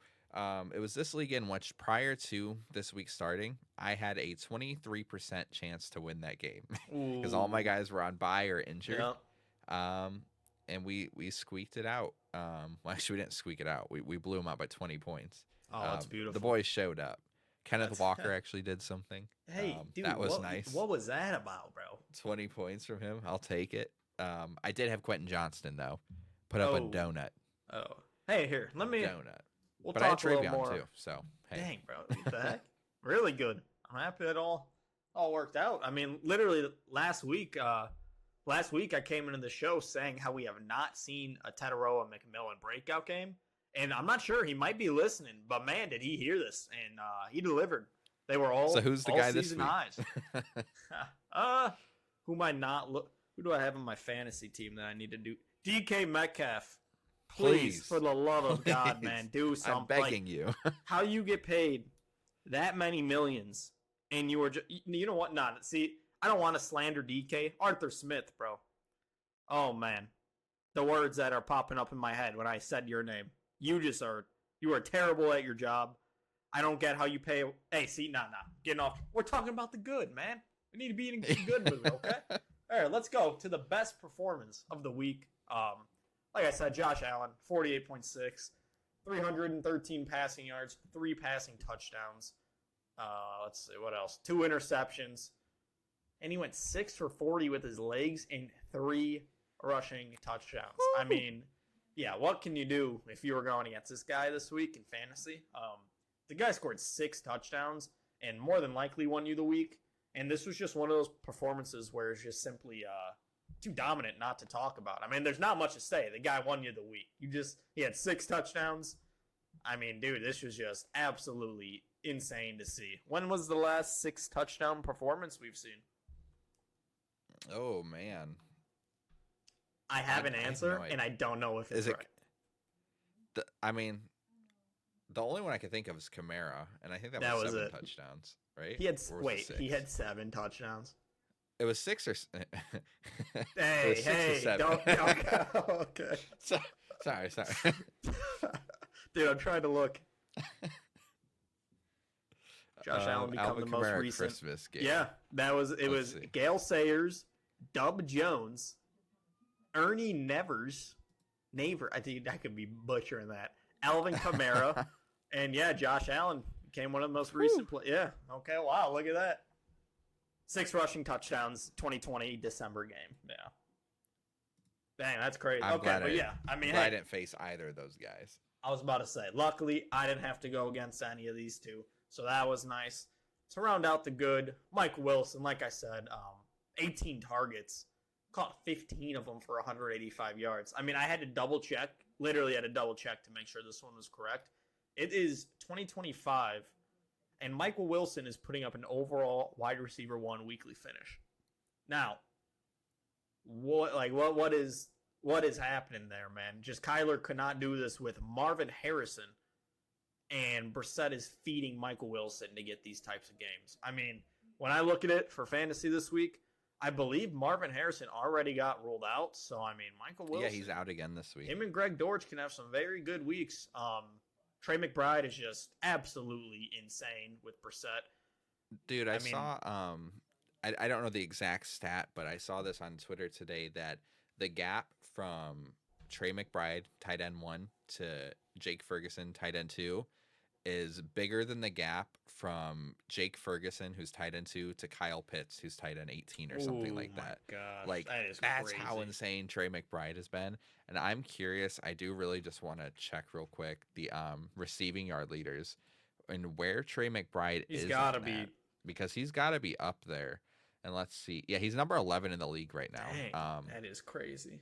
Speaker 1: it was this league in which prior to this week starting, I had a 23% chance to win that game because all my guys were on bye or injured. And we squeaked it out. Well, actually, we didn't squeak it out. We blew them out by 20 points.
Speaker 2: Oh, that's beautiful.
Speaker 1: The boys showed up. Kenneth Walker actually did something.
Speaker 2: Hey, dude,
Speaker 1: that was nice.
Speaker 2: What was that about, bro?
Speaker 1: 20 points from him. I'll take it. I did have Quentin Johnston, though. Put up a donut.
Speaker 2: Oh. Hey, here. Let me.
Speaker 1: Donut.
Speaker 2: We'll
Speaker 1: but
Speaker 2: talk
Speaker 1: I had
Speaker 2: a little more.
Speaker 1: Travion, too. So, hey.
Speaker 2: Dang, bro. What the heck? Really good. I'm happy it all worked out. I mean, literally last week I came into the show saying how we have not seen a Tetaroa McMillan breakout game. And I'm not sure he might be listening, but man, did he hear this? And he delivered. They were all.
Speaker 1: So who's the guy this week?
Speaker 2: Highs. Who do I have on my fantasy team that I need to do? DK Metcalf. Please, for the love of God, man, do something.
Speaker 1: I'm begging you.
Speaker 2: How you get paid that many millions, and you were just, you know what? Not see. I don't want to slander DK. Arthur Smith, bro. Oh man, the words that are popping up in my head when I said your name. You are terrible at your job. I don't get how you pay. Hey, see, getting off. We're talking about the good, man. We need to be in a good mood, okay? All right, let's go to the best performance of the week. Like I said, Josh Allen, 48.6, 313 passing yards, 3 passing touchdowns. Let's see, what else? 2 interceptions. And he went 6 for 40 with his legs and 3 rushing touchdowns. Woo! I mean, yeah, what can you do if you were going against this guy this week in fantasy? The guy scored 6 touchdowns and more than likely won you the week. And this was just one of those performances where it's just simply too dominant not to talk about. I mean, there's not much to say. The guy won you the week. He had 6 touchdowns. I mean, dude, this was just absolutely insane to see. When was the last 6 touchdown performance we've seen?
Speaker 1: Oh man,
Speaker 2: I have an
Speaker 1: I have no
Speaker 2: answer,
Speaker 1: idea.
Speaker 2: and I don't know if it's
Speaker 1: Is it?
Speaker 2: right.
Speaker 1: I mean, the only one I can think of is Kamara, and I think that was
Speaker 2: That was
Speaker 1: 7
Speaker 2: it.
Speaker 1: touchdowns, right?
Speaker 2: He had
Speaker 1: Or was it
Speaker 2: wait. He
Speaker 1: 6?
Speaker 2: had 7 touchdowns.
Speaker 1: It was 6 or it was
Speaker 2: Hey,
Speaker 1: 6 or
Speaker 2: hey,
Speaker 1: 7.
Speaker 2: don't. Okay, okay.
Speaker 1: So, sorry.
Speaker 2: Dude, I'm trying to look. Josh Allen become
Speaker 1: Alvin
Speaker 2: the most
Speaker 1: Kamara
Speaker 2: recent.
Speaker 1: Christmas game.
Speaker 2: Yeah, that was it.
Speaker 1: Let's
Speaker 2: Was
Speaker 1: see.
Speaker 2: Gale Sayers, Dub Jones, Ernie Naver. I think I could be butchering that. Alvin Kamara, and yeah, Josh Allen became one of the most recent. Yeah. Okay. Wow. Look at that. 6 rushing touchdowns, 2020 December game. Yeah. Dang, that's crazy.
Speaker 1: I'm
Speaker 2: Okay,
Speaker 1: glad
Speaker 2: but yeah, I mean,
Speaker 1: I
Speaker 2: hey,
Speaker 1: didn't face either of those guys.
Speaker 2: I was about to say, luckily, I didn't have to go against any of these two, so that was nice. To round out the good, Mike Wilson, like I said, 18 targets, caught 15 of them for 185 yards. I mean, I had to double check, literally had to double check to make sure this one was correct. It is 2025, and Michael Wilson is putting up an overall wide receiver 1 weekly finish. Now, what is happening there, man? Just Kyler could not do this with Marvin Harrison, and Brissett is feeding Michael Wilson to get these types of games. I mean, when I look at it for fantasy this week, I believe Marvin Harrison already got ruled out. So I mean, Michael Wilson,
Speaker 1: Yeah, he's out again this week.
Speaker 2: him and Greg Dortch can have some very good weeks. Trey McBride is just absolutely insane with Brissett.
Speaker 1: Dude, I
Speaker 2: mean,
Speaker 1: saw I don't know the exact stat, but I saw this on Twitter today that the gap from Trey McBride, tight end 1, to Jake Ferguson, tight end 2, is bigger than the gap from Jake Ferguson, who's tight end 2, to Kyle Pitts, who's tight end 18 or something like that.
Speaker 2: Gosh,
Speaker 1: Like, that's how insane Trey McBride has been. And I'm curious, I do really just want to check real quick the receiving yard leaders and where Trey McBride
Speaker 2: He's
Speaker 1: is.
Speaker 2: got to be,
Speaker 1: because he's got to be up there. And let's see. Yeah, he's number 11 in the league right now.
Speaker 2: dang, that is crazy.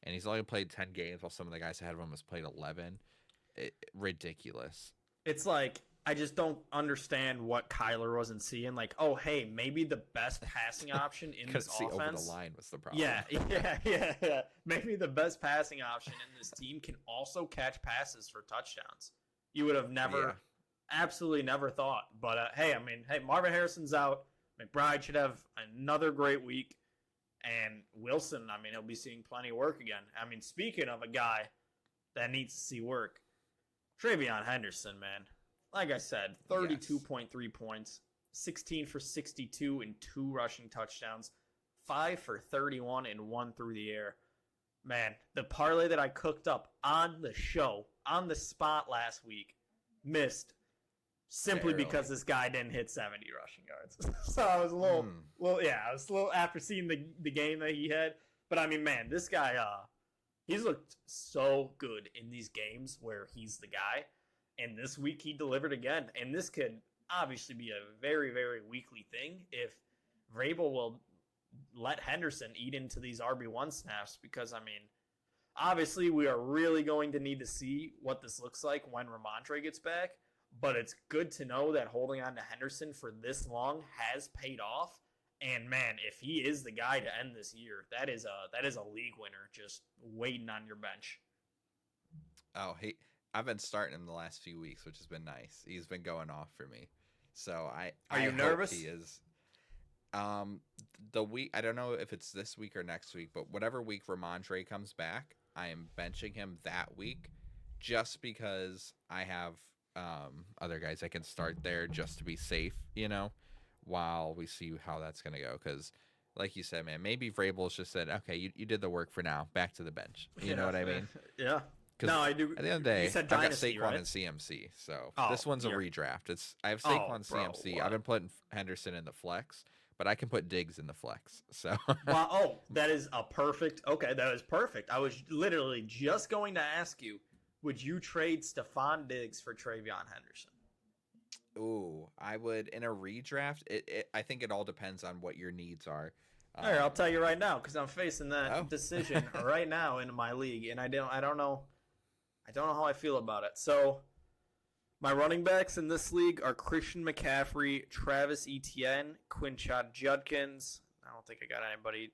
Speaker 1: And he's only played 10 games while some of the guys ahead of him has played 11. Ridiculous.
Speaker 2: It's like, I just don't understand what Kyler wasn't seeing. Like, oh, hey, maybe the best passing option in this
Speaker 1: see,
Speaker 2: offense.
Speaker 1: over the line was the problem.
Speaker 2: Yeah. Maybe the best passing option in this team can also catch passes for touchdowns. You would have never, absolutely never thought. But hey, Marvin Harrison's out. McBride should have another great week. And Wilson, he'll be seeing plenty of work again. Speaking of a guy that needs to see work, Travion Henderson, man. Like I said, 32.3 points, 16 for 62 and 2 rushing touchdowns, 5 for 31 and 1 through the air. Man, the parlay that I cooked up on the show, on the spot last week, missed simply because this guy didn't hit 70 rushing yards. So I was a little, I was a little after seeing the game that he had. But man, this guy, he's looked so good in these games where he's the guy. And this week he delivered again. And this could obviously be a very, very weekly thing if Vrabel will let Henderson eat into these RB1 snaps. Because, obviously we are really going to need to see what this looks like when Ramondre gets back. But it's good to know that holding on to Henderson for this long has paid off. And, man, if he is the guy to end this year, that is a league winner just waiting on your bench.
Speaker 1: Oh, I've been starting him the last few weeks, which has been nice. He's been going off for me. So
Speaker 2: Are you nervous?
Speaker 1: He is. The week, I don't know if it's this week or next week, but whatever week Ramondre comes back, I am benching him that week just because I have other guys I can start there just to be safe, while we see how that's going to go. Because, like you said, man, maybe Vrabel's just said, okay, you did the work for now. Back to the bench. You know what I mean?
Speaker 2: Yeah. No, I do.
Speaker 1: At the end of the day, I've got
Speaker 2: Dynasty,
Speaker 1: Saquon
Speaker 2: right?
Speaker 1: and CMC. So
Speaker 2: Oh,
Speaker 1: this one's a redraft. I have Saquon CMC. I've been putting Henderson in the flex, but I can put Diggs in the flex. So
Speaker 2: wow, that is a perfect. Okay, that is perfect. I was literally just going to ask you, would you trade Stephon Diggs for Travion Henderson?
Speaker 1: Ooh, I would in a redraft. I think it all depends on what your needs are.
Speaker 2: All right, I'll tell you right now because I'm facing that decision right now in my league, and I don't know how I feel about it. So, my running backs in this league are Christian McCaffrey, Travis Etienne, Quinshad Judkins. I don't think I got anybody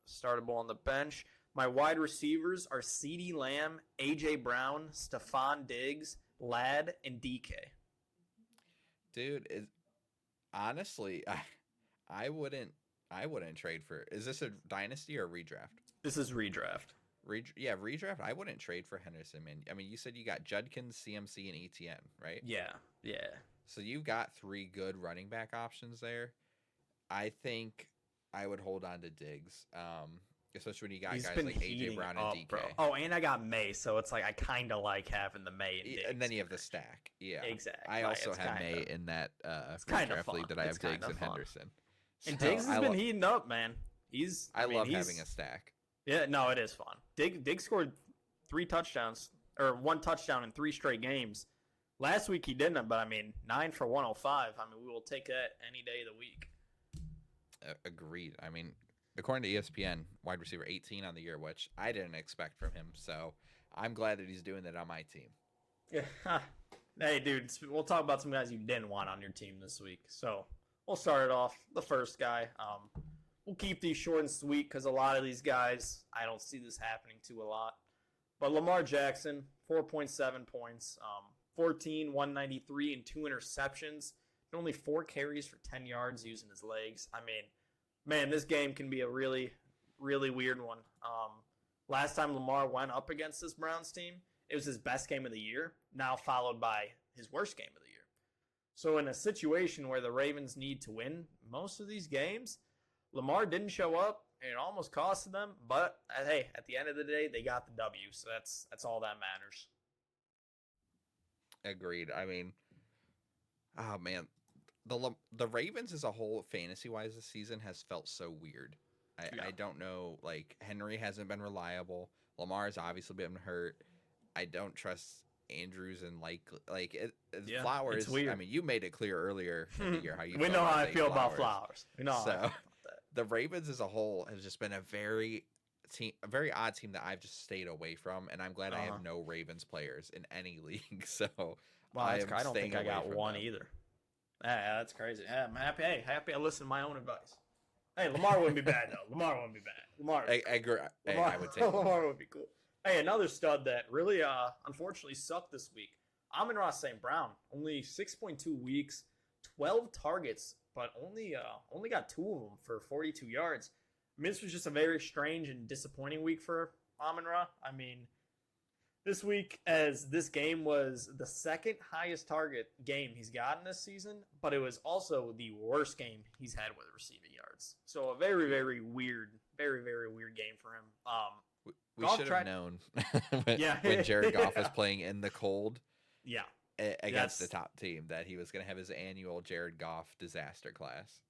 Speaker 2: startable on the bench. My wide receivers are CeeDee Lamb, A.J. Brown, Stephon Diggs, Ladd, and DK.
Speaker 1: Dude, honestly, I wouldn't trade for. Is this a dynasty or a redraft?
Speaker 2: This is redraft.
Speaker 1: Redraft. I wouldn't trade for Henderson, man. I mean, you said you got Judkins, CMC, and ETN, right?
Speaker 2: Yeah.
Speaker 1: So you've got 3 good running back options there. I think I would hold on to Diggs, especially when you got guys like AJ Brown and DK.
Speaker 2: Bro. Oh, and I got May, so it's like I kind of like having the May and Diggs.
Speaker 1: And then you have the stack. Yeah,
Speaker 2: exactly.
Speaker 1: I also have May in that redraft league that I have Diggs and Henderson.
Speaker 2: And Diggs has been heating up, man. I love
Speaker 1: having a stack.
Speaker 2: Yeah, no, it is fun. Diggs scored 3 touchdowns, or 1 touchdown in 3 straight games. Last week he didn't, but 9 for 105. We will take that any day of the week.
Speaker 1: Agreed. According to ESPN, wide receiver 18 on the year, which I didn't expect from him. So I'm glad that he's doing that on my team.
Speaker 2: Yeah. Hey, dude, we'll talk about some guys you didn't want on your team this week. So we'll start it off. The first guy. We'll keep these short and sweet because a lot of these guys, I don't see this happening to a lot. But Lamar Jackson, 4.7 points, 14, 193, and 2 interceptions. Only 4 carries for 10 yards using his legs. Man, this game can be a really, really weird one. Last time Lamar went up against this Browns team, it was his best game of the year, now followed by his worst game of the year. So in a situation where the Ravens need to win most of these games, Lamar didn't show up, and it almost costed them. But, hey, at the end of the day, they got the W, so that's all that matters.
Speaker 1: Agreed. Oh, man. The Ravens as a whole, fantasy-wise, this season has felt so weird. I don't know. Henry hasn't been reliable. Lamar's obviously been hurt. I don't trust Andrews and Flowers.
Speaker 2: It's weird.
Speaker 1: You made it clear earlier in the year how you
Speaker 2: we know how I feel about Flowers. We know how I feel about that.
Speaker 1: The Ravens as a whole has just been a very odd team that I've just stayed away from, and I'm glad I have no Ravens players in any league. So
Speaker 2: I don't think I got one either. Yeah, that's crazy. Yeah, I'm happy. Hey, happy I listened to my own advice. Hey, Lamar wouldn't be bad though. Lamar wouldn't be bad.
Speaker 1: I agree. I would take
Speaker 2: Lamar would be cool. Hey, another stud that really unfortunately sucked this week. Amon-Ra St. Brown, only 6.2 weeks, 12 targets, but only got 2 of them for 42 yards. This was just a very strange and disappointing week for Amon-Ra. This week, as this game was the second highest target game he's gotten this season, but it was also the worst game he's had with receiving yards. So a very, very weird game for him.
Speaker 1: We should have known when Jared Goff was playing in the cold against the top team that he was going to have his annual Jared Goff disaster class.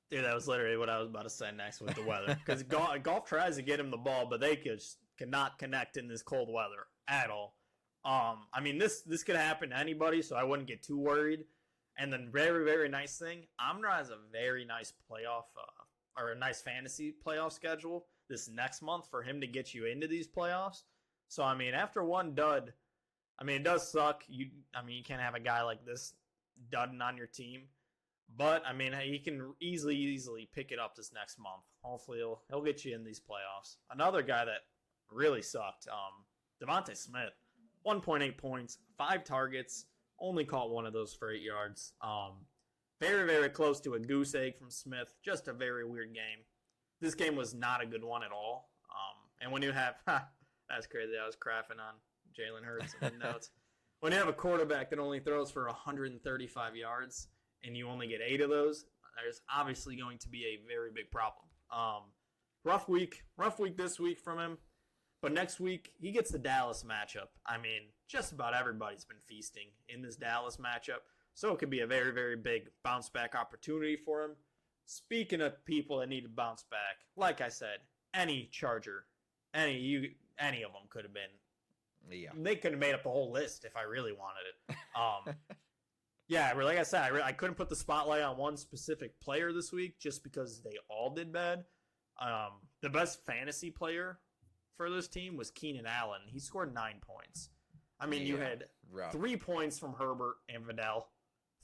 Speaker 2: Dude, that was literally what I was about to say next with the weather. Because Goff tries to get him the ball, but they just cannot connect in this cold weather at all. This could happen to anybody, so I wouldn't get too worried. And then very, very nice thing, Amon-Ra has a very nice playoff or a nice fantasy playoff schedule this next month for him to get you into these playoffs. So, after one dud, it does suck. You can't have a guy like this dudding on your team. But, he can easily pick it up this next month. Hopefully, he'll get you in these playoffs. Another guy that really sucked, Devontae Smith. 1.8 points, 5 targets, only caught 1 of those for 8 yards. Very, very close to a goose egg from Smith. Just a very weird game. This game was not a good one at all. And when you have, that's crazy. I was crafting on Jalen Hurts in the notes. When you have a quarterback that only throws for 135 yards and you only get 8 of those, there's obviously going to be a very big problem. Rough week this week from him. But next week, he gets the Dallas matchup. Just about everybody's been feasting in this Dallas matchup. So it could be a very, very big bounce-back opportunity for him. Speaking of people that need to bounce back, like I said, any Charger, any of them could have been.
Speaker 1: Yeah.
Speaker 2: They could have made up the whole list if I really wanted it. Like I said, I couldn't put the spotlight on one specific player this week just because they all did bad. The best fantasy player for this team was Keenan Allen. He scored 9 points. You had 3 points from Herbert and Vidal,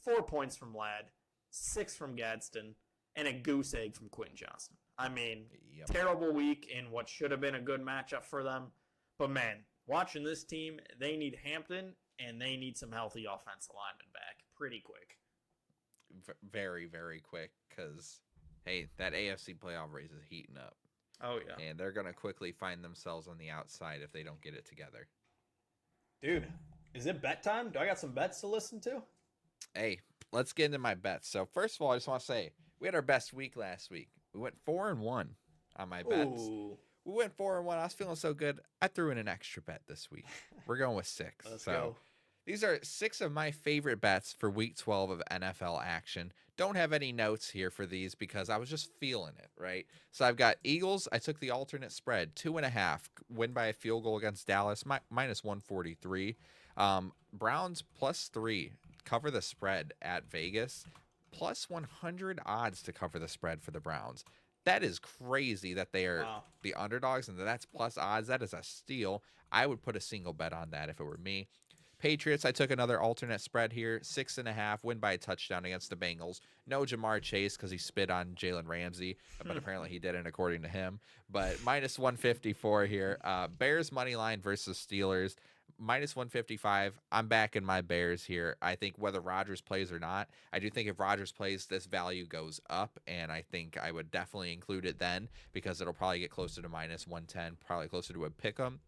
Speaker 2: 4 points from Ladd, 6 from Gadsden, and a goose egg from Quentin Johnston. I mean,
Speaker 1: Yep.
Speaker 2: terrible week in what should have been a good matchup for them. But man, watching this team, they need Hampton and they need some healthy offensive linemen back pretty quick.
Speaker 1: Very, very quick because, hey, that AFC playoff race is heating up.
Speaker 2: Oh, yeah.
Speaker 1: And they're going to quickly find themselves on the outside if they don't get it together.
Speaker 2: Dude, is it bet time? Do I got some bets to listen to?
Speaker 1: Hey, let's get into my bets. So, first of all, I just want to say we had our best week last week. We went 4-1 on my bets.
Speaker 2: Ooh.
Speaker 1: We went 4-1. I was feeling so good. I threw in an extra bet this week. We're going with 6.
Speaker 2: Let's go.
Speaker 1: These are 6 of my favorite bets for week 12 of NFL action. Don't have any notes here for these because I was just feeling it, right? So I've got Eagles. I took the alternate spread, 2.5, win by a field goal against Dallas, minus 143. Browns +3, cover the spread at Vegas, plus 100 odds to cover the spread for the Browns. That is crazy that they are the underdogs and that's plus odds. That is a steal. I would put a single bet on that if it were me. Patriots, I took another alternate spread here, 6.5, win by a touchdown against the Bengals. No Jamar Chase because he spit on Jalen Ramsey, but apparently he didn't according to him. But minus 154 here. Bears money line versus Steelers, minus 155. I'm backing my Bears here. I think whether Rodgers plays or not, I do think if Rodgers plays, this value goes up, and I think I would definitely include it then because it'll probably get closer to minus 110, probably closer to a pick 'em.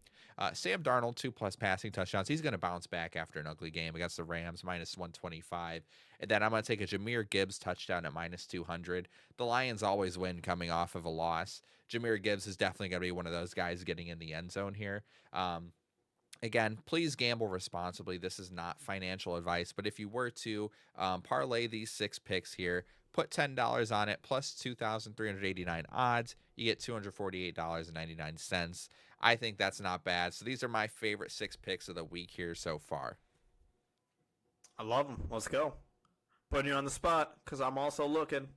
Speaker 1: Sam Darnold, 2+ passing touchdowns. He's going to bounce back after an ugly game against the Rams, minus 125. And then I'm going to take a Jahmyr Gibbs touchdown at minus 200. The Lions always win coming off of a loss. Jahmyr Gibbs is definitely going to be one of those guys getting in the end zone here. Again, please gamble responsibly. This is not financial advice, but if you were to parlay these 6 picks here, put $10 on it plus 2,389 odds, you get $248.99. I think that's not bad. So these are my favorite 6 picks of the week here so far.
Speaker 2: I love them. Let's go. Putting you on the spot because I'm also looking.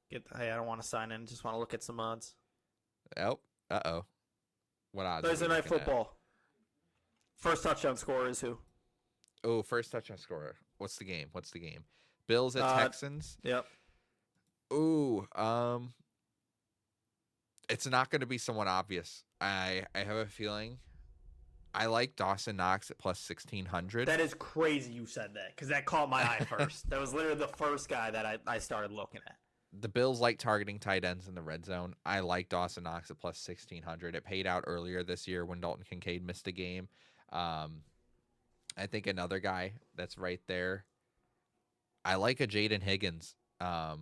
Speaker 2: Hey, I don't want to sign in. Just want to look at some odds.
Speaker 1: Oh, uh-oh. What odds?
Speaker 2: Thursday Night Football. First touchdown scorer is who?
Speaker 1: Oh, first touchdown scorer. What's the game? Bills at Texans?
Speaker 2: Yep.
Speaker 1: Ooh, it's not going to be someone obvious. I have a feeling. I like Dawson Knox at plus 1,600.
Speaker 2: That is crazy you said that because that caught my eye first. That was literally the first guy that I started looking at.
Speaker 1: The Bills like targeting tight ends in the red zone. I like Dawson Knox at plus 1,600. It paid out earlier this year when Dalton Kincaid missed a game. I think another guy that's right there. I like a Jaden Higgins. I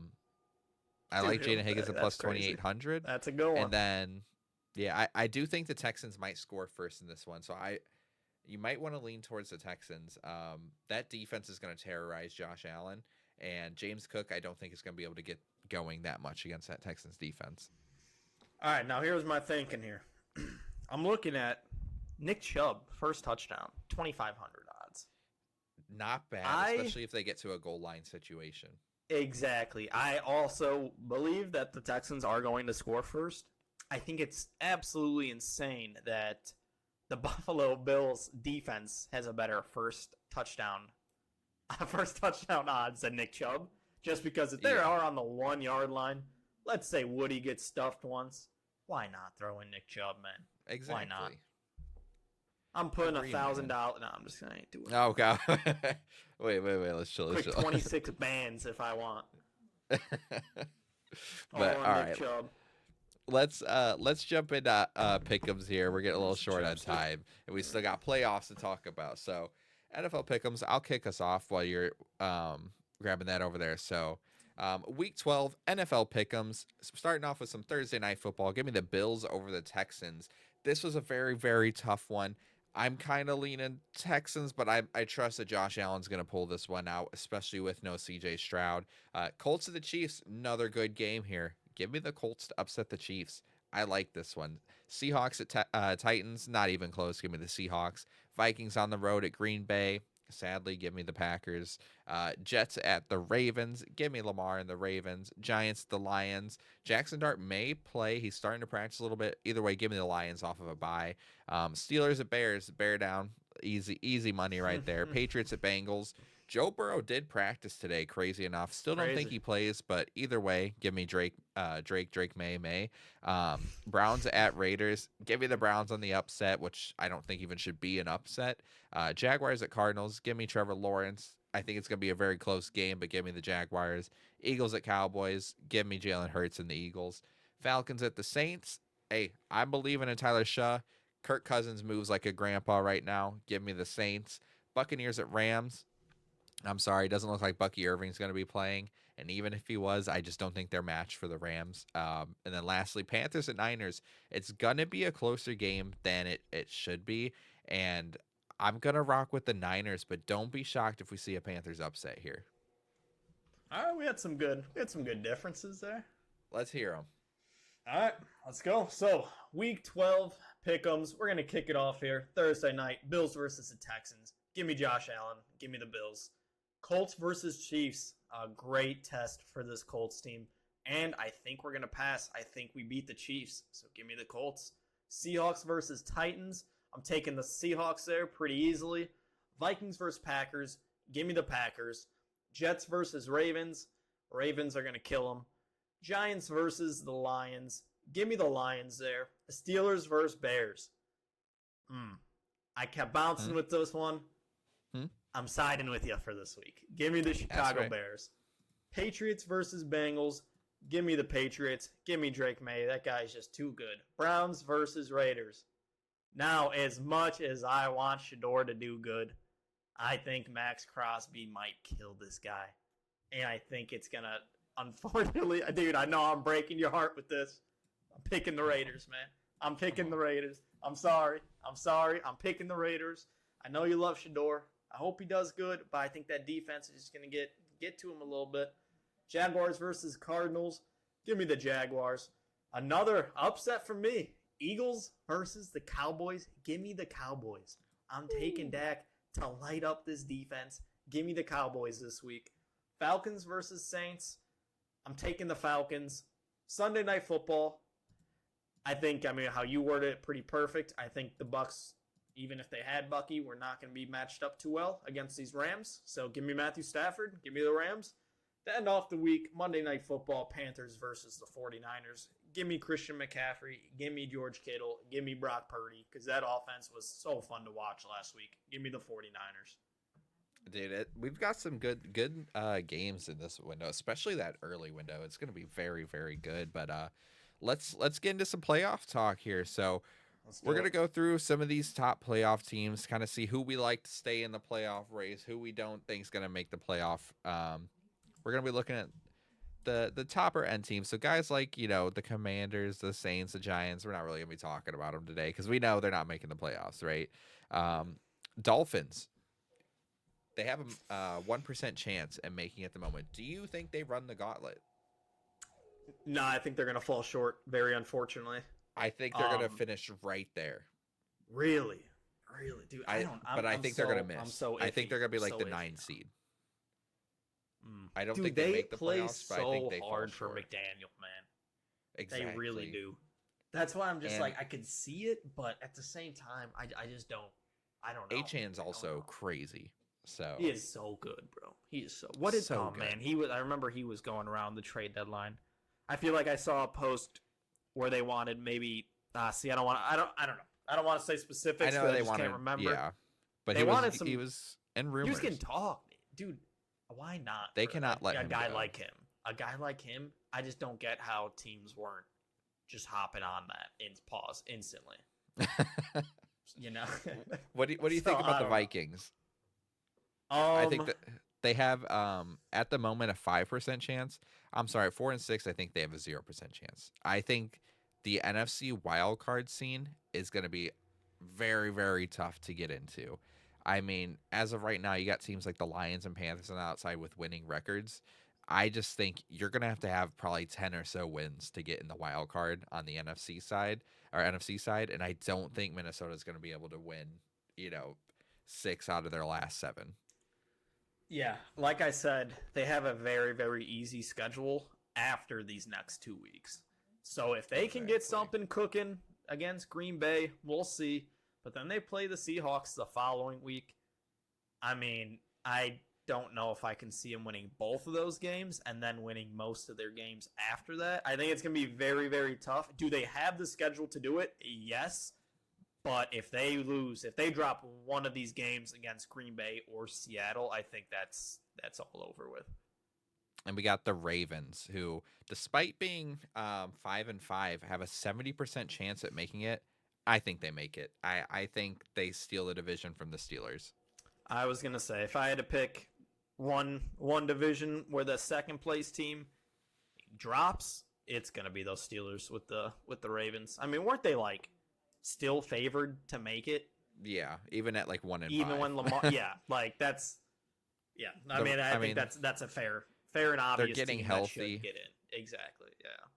Speaker 1: like Jaden Higgins at plus 2,800.
Speaker 2: That's a good one.
Speaker 1: And then, yeah, I do think the Texans might score first in this one. So you might want to lean towards the Texans. That defense is going to terrorize Josh Allen. And James Cook, I don't think is going to be able to get going that much against that Texans defense.
Speaker 2: All right, now here's my thinking here. I'm looking at Nick Chubb, first touchdown, 2,500 odds.
Speaker 1: Not bad, especially if they get to a goal line situation.
Speaker 2: Exactly. I also believe that the Texans are going to score first. I think it's absolutely insane that the Buffalo Bills defense has a better first touchdown odds than Nick Chubb. Just because if they are on the 1 yard line, let's say Woody gets stuffed once, why not throw in Nick Chubb, man?
Speaker 1: Exactly.
Speaker 2: Why not? I'm putting $1,000. No, I'm just gonna do it.
Speaker 1: Oh god. wait. Let's chill.
Speaker 2: Quick 26 bands if I want.
Speaker 1: But all right. Chubb. Let's jump into pick'ems here. We're getting a little short on time, and we still got playoffs to talk about. So NFL pick'ems. I'll kick us off while you're grabbing that over there. So week 12 NFL pick'ems. Starting off with some Thursday night football. Give me the Bills over the Texans. This was a very, very tough one. I'm kind of leaning Texans, but I trust that Josh Allen's going to pull this one out, especially with no CJ Stroud. Colts of the Chiefs, another good game here. Give me the Colts to upset the Chiefs. I like this one. Seahawks at Titans, not even close. Give me the Seahawks. Vikings on the road at Green Bay. Sadly, give me the Packers. Jets at the Ravens. Give me Lamar and the Ravens. Giants, the Lions. Jackson Dart may play. He's starting to practice a little bit. Either way, give me the Lions off of a bye. Steelers at Bears. Bear down. Easy money right there. Patriots at Bengals. Joe Burrow did practice today, crazy enough. Still don't think
Speaker 2: Crazy.
Speaker 1: he plays, but either way, give me Drake, May. Browns at Raiders. Give me the Browns on the upset, which I don't think even should be an upset. Jaguars at Cardinals. Give me Trevor Lawrence. I think it's going to be a very close game, but give me the Jaguars. Eagles at Cowboys. Give me Jalen Hurts and the Eagles. Falcons at the Saints. Hey, I'm believing in Tyler Shaw. Kirk Cousins moves like a grandpa right now. Give me the Saints. Buccaneers at Rams. I'm sorry, it doesn't look like Bucky Irving's going to be playing. And even if he was, I just don't think they're matched for the Rams. And then lastly, Panthers and Niners. It's going to be a closer game than it should be. And I'm going to rock with the Niners, but don't be shocked if we see a Panthers upset here.
Speaker 2: All right, we had some good differences there.
Speaker 1: Let's hear them.
Speaker 2: All right, let's go. So, week 12 pick'ems. We're going to kick it off here. Thursday night, Bills versus the Texans. Give me Josh Allen. Give me the Bills. Colts versus Chiefs. A great test for this Colts team. And I think we're going to pass. I think we beat the Chiefs. So, give me the Colts. Seahawks versus Titans. I'm taking the Seahawks there pretty easily. Vikings versus Packers. Give me the Packers. Jets versus Ravens. Ravens are going to kill them. Giants versus the Lions. Give me the Lions there. Steelers versus Bears. I kept bouncing with this one. I'm siding with you for this week. Give me the Chicago Bears. Patriots versus Bengals. Give me the Patriots. Give me Drake May. That guy's just too good. Browns versus Raiders. Now, as much as I want Shador to do good, I think Max Crosby might kill this guy. And I think it's going to, unfortunately, dude, I know I'm breaking your heart with this. I'm picking the Raiders, man. I'm picking the Raiders. I'm sorry. I'm picking the Raiders. I know you love Shador. I hope he does good, but I think that defense is just going to get to him a little bit. Jaguars versus Cardinals. Give me the Jaguars. Another upset for me. Eagles versus the Cowboys. Give me the Cowboys. I'm taking Dak to light up this defense. Give me the Cowboys this week. Falcons versus Saints. I'm taking the Falcons. Sunday Night Football. I think, how you worded it, pretty perfect. I think the Bucks, even if they had Bucky, were not going to be matched up too well against these Rams. So give me Matthew Stafford. Give me the Rams. To end off the week, Monday Night Football, Panthers versus the 49ers. Give me Christian McCaffrey. Give me George Kittle. Give me Brock Purdy, because that offense was so fun to watch last week. Give me the 49ers.
Speaker 1: Dude, we've got some good games in this window, especially that early window. It's going to be very, very good. But let's get into some playoff talk here. So we're going to go through some of these top playoff teams, kind of see who we like to stay in the playoff race, who we don't think is going to make the playoff. We're going to be looking at the topper end teams. So guys like, the Commanders, the Saints, the Giants, we're not really going to be talking about them today because we know they're not making the playoffs, right? Dolphins. They have a 1% chance at making it at the moment. Do you think they run the gauntlet?
Speaker 2: No, I think they're going to fall short, very unfortunately.
Speaker 1: I think they're going to finish right there.
Speaker 2: Really, dude.
Speaker 1: I think they're going to miss. I think they're going to be like the 9 seed. I don't think they make the playoffs, but I think they
Speaker 2: hard
Speaker 1: fall
Speaker 2: for
Speaker 1: short.
Speaker 2: McDaniel, man.
Speaker 1: Exactly.
Speaker 2: They really do. That's why I'm just I could see it, but at the same time, I just don't. I don't know.
Speaker 1: Achan's also crazy. So
Speaker 2: he is so good, bro. He is so. What is? So man, he was. I remember he was going around the trade deadline. I feel like I saw a post where they wanted maybe. I don't want. I don't know. I don't want to say specifics.
Speaker 1: I know
Speaker 2: they wanted. Can't remember.
Speaker 1: Yeah, but
Speaker 2: they wanted some.
Speaker 1: He was in rumors.
Speaker 2: He was getting talked, dude. Why not?
Speaker 1: They cannot let
Speaker 2: a guy like him. A guy like him. I just don't get how teams weren't just hopping on that and pause instantly.
Speaker 1: What do you think about the Vikings? I think that they have at the moment a 5% chance. I'm sorry, 4 and 6. I think they have a 0% chance. I think the NFC wildcard scene is going to be very, very tough to get into. I mean, as of right now, you got teams like the Lions and Panthers on the outside with winning records. I just think you're going to have probably 10 or so wins to get in the wild card on the NFC side, and I don't think Minnesota is going to be able to win, 6 out of their last 7.
Speaker 2: Yeah, like I said, they have a very, very easy schedule after these next 2 weeks. So if they can get something cooking against Green Bay, we'll see. But then they play the Seahawks the following week. I mean, I don't know if I can see them winning both of those games and then winning most of their games after that. I think it's going to be very, very tough. Do they have the schedule to do it? Yes. But if they lose, if they drop one of these games against Green Bay or Seattle, I think that's all over with.
Speaker 1: And we got the Ravens, who, despite being 5-5, have a 70% chance at making it. I think they make it. I think they steal the division from the Steelers.
Speaker 2: I was gonna say, if I had to pick one division where the second place team drops, it's gonna be those Steelers with the Ravens. I mean, weren't they like still favored to make it?
Speaker 1: Yeah, even at like 1-5.
Speaker 2: Even when Lamar, yeah, like that's, yeah. I think that's a fair and obvious.
Speaker 1: They're getting
Speaker 2: team
Speaker 1: healthy.
Speaker 2: That should get in. Exactly. Yeah.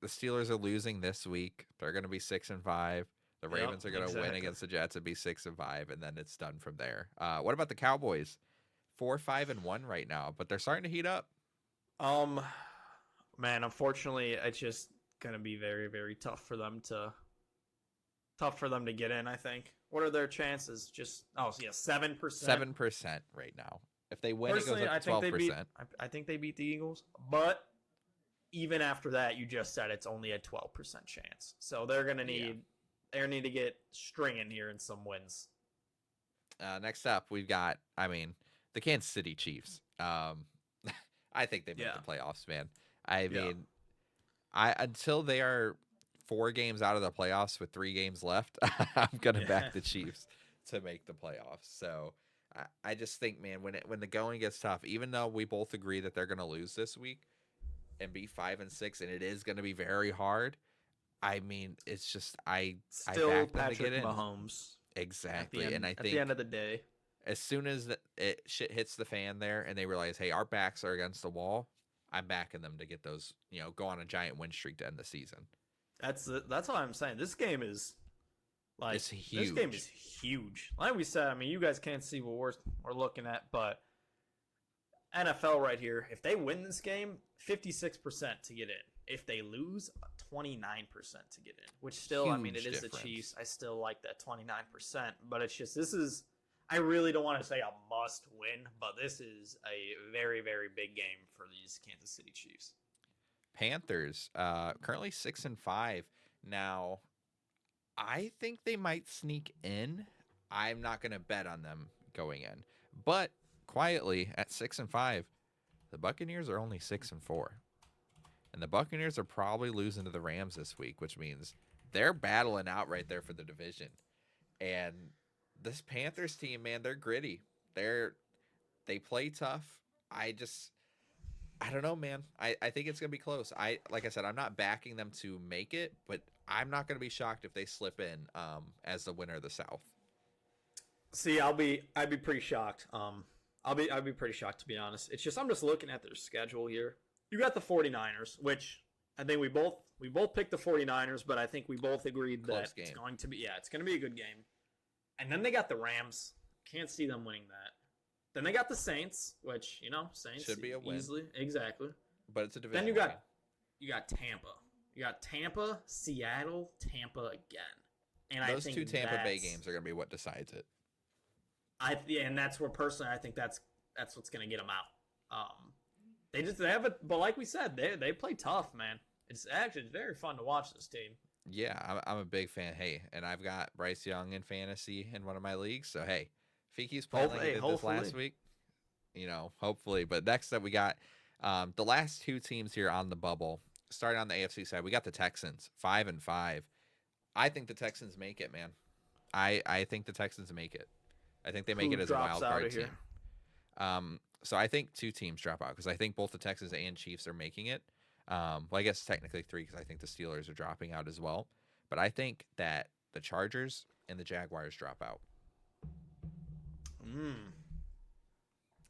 Speaker 1: The Steelers are losing this week. They're going to be 6-5. The Ravens are going to win against the Jets and be 6-5, and then it's done from there. What about the Cowboys? 4-5-1 right now, but they're starting to heat up.
Speaker 2: Man, unfortunately, it's just gonna be very, very tough for them to get in. I think. What are their chances? Just 7%.
Speaker 1: 7% right now. If they win,
Speaker 2: personally,
Speaker 1: it goes up to 12%.
Speaker 2: I think they beat the Eagles, but even after that, you just said it's only a 12% chance. So they're gonna need. They need to get stringing here in some wins.
Speaker 1: Next up, we've got, the Kansas City Chiefs. I think they make the playoffs, man. I mean, until they are 4 games out of the playoffs with 3 games left, I'm gonna back the Chiefs to make the playoffs. So I just think, man, when the going gets tough, even though we both agree that they're gonna lose this week and be 5-6, and it is gonna be very hard. I mean, it's just I back them to get in.
Speaker 2: Mahomes.
Speaker 1: Exactly,
Speaker 2: and I think at the end of the day,
Speaker 1: as soon as shit hits the fan there, and they realize, hey, our backs are against the wall, I'm backing them to get those, go on a giant win streak to end the season.
Speaker 2: That's what I'm saying. This game is like
Speaker 1: it's huge.
Speaker 2: This game is huge. Like we said, I mean, you guys can't see what we're looking at, but NFL right here. If they win this game, 56% to get in. If they lose, 29% to get in, which still,
Speaker 1: Huge
Speaker 2: I mean, it is
Speaker 1: difference.
Speaker 2: the Chiefs. I still like that 29%, but it's just, I really don't want to say a must win, but this is a very, very big game for these Kansas City Chiefs.
Speaker 1: Panthers, currently 6-5. Now, I think they might sneak in. I'm not going to bet on them going in, but quietly at 6-5, the Buccaneers are only 6-4. And the Buccaneers are probably losing to the Rams this week, which means they're battling out right there for the division. And this Panthers team, man, they're gritty. They play tough. I don't know, man. I think it's gonna be close. Like I said, I'm not backing them to make it, but I'm not gonna be shocked if they slip in as the winner of the South.
Speaker 2: See, I'd be pretty shocked. I'd be pretty shocked, to be honest. It's just I'm just looking at their schedule here. You got the 49ers, which I think we both picked the 49ers, but I think we both agreed that it's going to be a good game. And then they got the Rams. Can't see them winning that. Then they got the Saints, which, Saints
Speaker 1: should be a win.
Speaker 2: Easily. Exactly.
Speaker 1: But it's a division.
Speaker 2: Then you got Tampa. You got Tampa, Seattle, Tampa again. And
Speaker 1: those 2 Tampa Bay games are going to be what decides it.
Speaker 2: And that's where personally I think that's what's going to get them out. They have it, but like we said, they play tough, man. It's very fun to watch this team.
Speaker 1: Yeah, I'm a big fan. Hey, and I've got Bryce Young in fantasy in one of my leagues. So hey, if he keeps playing like he did this last week, hopefully. But next up, we got the last 2 teams here on the bubble. Starting on the AFC side, we got the Texans, 5-5. I think the Texans make it, man. I think the Texans make it. I think they make it as a wild card team. So I think 2 teams drop out because I think both the Texans and Chiefs are making it. Well, I guess technically 3 because I think the Steelers are dropping out as well. But I think that the Chargers and the Jaguars drop out.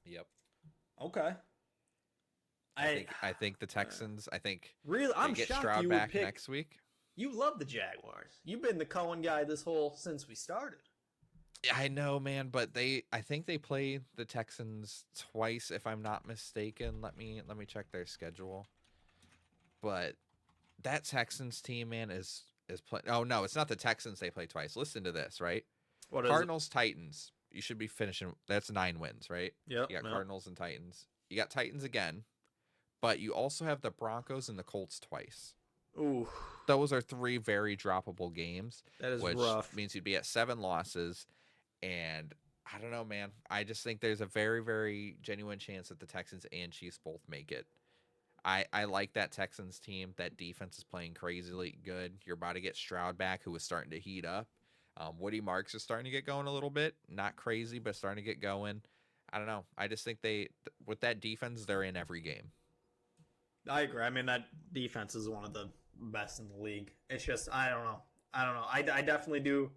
Speaker 1: Yep.
Speaker 2: Okay.
Speaker 1: I think the Texans. I think
Speaker 2: really. I'm
Speaker 1: get
Speaker 2: shocked
Speaker 1: Stroud
Speaker 2: you
Speaker 1: back
Speaker 2: would pick,
Speaker 1: next week.
Speaker 2: You love the Jaguars. You've been the Cohen guy since we started.
Speaker 1: I know, man, but I think they play the Texans twice, if I'm not mistaken. Let me check their schedule. But that Texans team, man, is playing. Oh no, it's not the Texans they play twice. Listen to this, right?
Speaker 2: What
Speaker 1: Cardinals, Titans. You should be finishing. That's 9 wins, right?
Speaker 2: Yep.
Speaker 1: You got
Speaker 2: Yep.
Speaker 1: Cardinals and Titans. You got Titans again, but you also have the Broncos and the Colts twice.
Speaker 2: Ooh,
Speaker 1: Those are 3 very droppable games,
Speaker 2: that is
Speaker 1: which
Speaker 2: rough.
Speaker 1: means you'd be at 7 losses. And I don't know, man. I just think there's a very, very genuine chance that the Texans and Chiefs both make it. I like that Texans team. That defense is playing crazily good. You're about to get Stroud back, who was starting to heat up. Woody Marks is starting to get going a little bit. Not crazy, but starting to get going. I don't know. I just think with that defense, they're in every game.
Speaker 2: I agree. I mean, that defense is one of the best in the league. It's just, I don't know. I definitely do.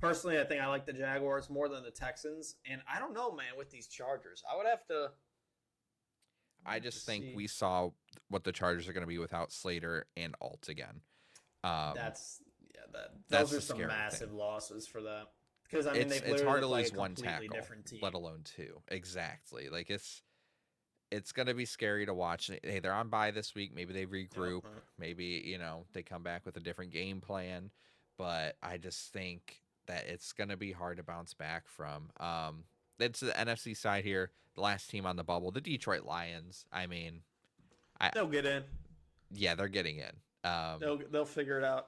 Speaker 2: Personally, I think I like the Jaguars more than the Texans. And I don't know, man, with these Chargers. I would have to.
Speaker 1: I just think we saw what the Chargers are going to be without Slater and Alt again.
Speaker 2: Those are some massive losses for that. Because I mean,
Speaker 1: it's hard to lose one
Speaker 2: tackle,
Speaker 1: tackle, let alone 2. Exactly. Like it's going to be scary to watch. Hey, they're on bye this week. Maybe they regroup. Maybe they come back with a different game plan. But I just think that it's going to be hard to bounce back from. It's the NFC side here. The last team on the bubble, the Detroit Lions. I mean,
Speaker 2: they'll get in.
Speaker 1: Yeah, they're getting in.
Speaker 2: They'll figure it out.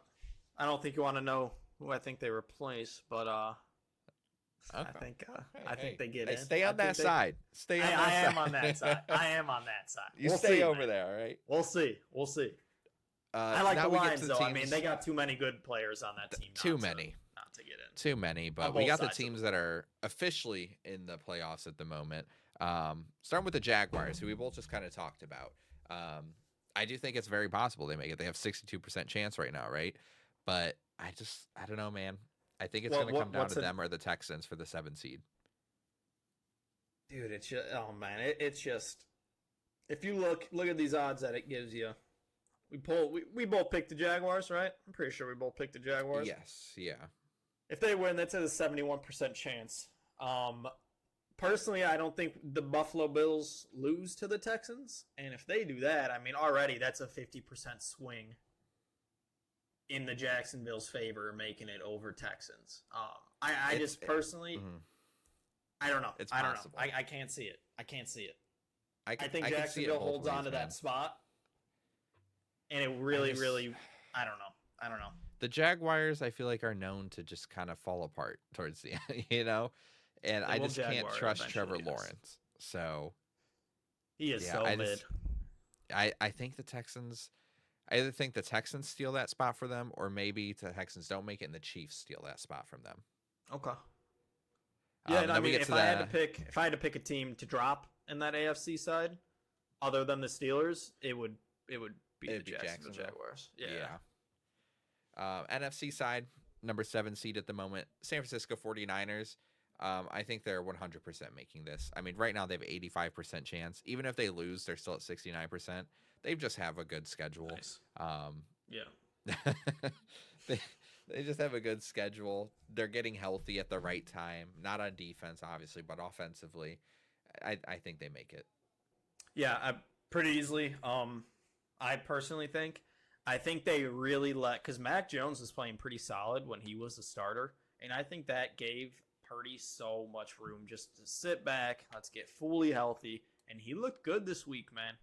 Speaker 2: I don't think you want to know who I think they replace, but okay. I think they get in.
Speaker 1: Stay on that side. Stay on that side.
Speaker 2: I am on that side. I am on that side.
Speaker 1: We'll stay over there, all right?
Speaker 2: We'll see. I like the Lions, though. I mean, they got too many good players on that team.
Speaker 1: Too many.
Speaker 2: Not to get in.
Speaker 1: Too many, but we got the teams that are officially in the playoffs at the moment. Starting with the Jaguars, who we both just kind of talked about. I do think it's very possible they make it. They have 62% chance right now, right? But I don't know, man. I think it's going to come down to them or the Texans for the 7 seed.
Speaker 2: Dude, it's just, oh man, it's just, if you look at these odds that it gives you, we both picked the Jaguars, right? I'm pretty sure we both picked the Jaguars.
Speaker 1: Yes, yeah.
Speaker 2: If they win, that's at a 71% chance. Personally, I don't think the Buffalo Bills lose to the Texans, and if they do that, I mean, already that's a 50% swing in the Jacksonville's favor, making it over Texans. I just personally, I don't know.
Speaker 1: It's
Speaker 2: I don't
Speaker 1: possible.
Speaker 2: know. I can't see it. I think
Speaker 1: I
Speaker 2: Jacksonville holds on to that spot, and it really, I don't know.
Speaker 1: The Jaguars, I feel like, are known to just kind of fall apart towards the end, and I just can't trust Trevor Lawrence. So
Speaker 2: he is so mid.
Speaker 1: I think the Texans. I either think the Texans steal that spot for them, or maybe the Texans don't make it and the Chiefs steal that spot from them.
Speaker 2: Okay. Yeah, I mean, if I had to pick a team to drop in that AFC side, other than the Steelers, it would be the Jacksonville Jaguars. Yeah.
Speaker 1: NFC side, number 7 seed at the moment, San Francisco 49ers. I think they're 100% making this. I mean, right now they have 85% chance. Even if they lose, they're still at 69%. They just have a good schedule.
Speaker 2: Nice.
Speaker 1: Yeah. They just have a good schedule. They're getting healthy at the right time. Not on defense, obviously, but offensively, I think they make it.
Speaker 2: Yeah, pretty easily. I personally think. I think they really because Mac Jones was playing pretty solid when he was a starter, and I think that gave Purdy so much room just to sit back. Let's get fully healthy, and he looked good this week, man.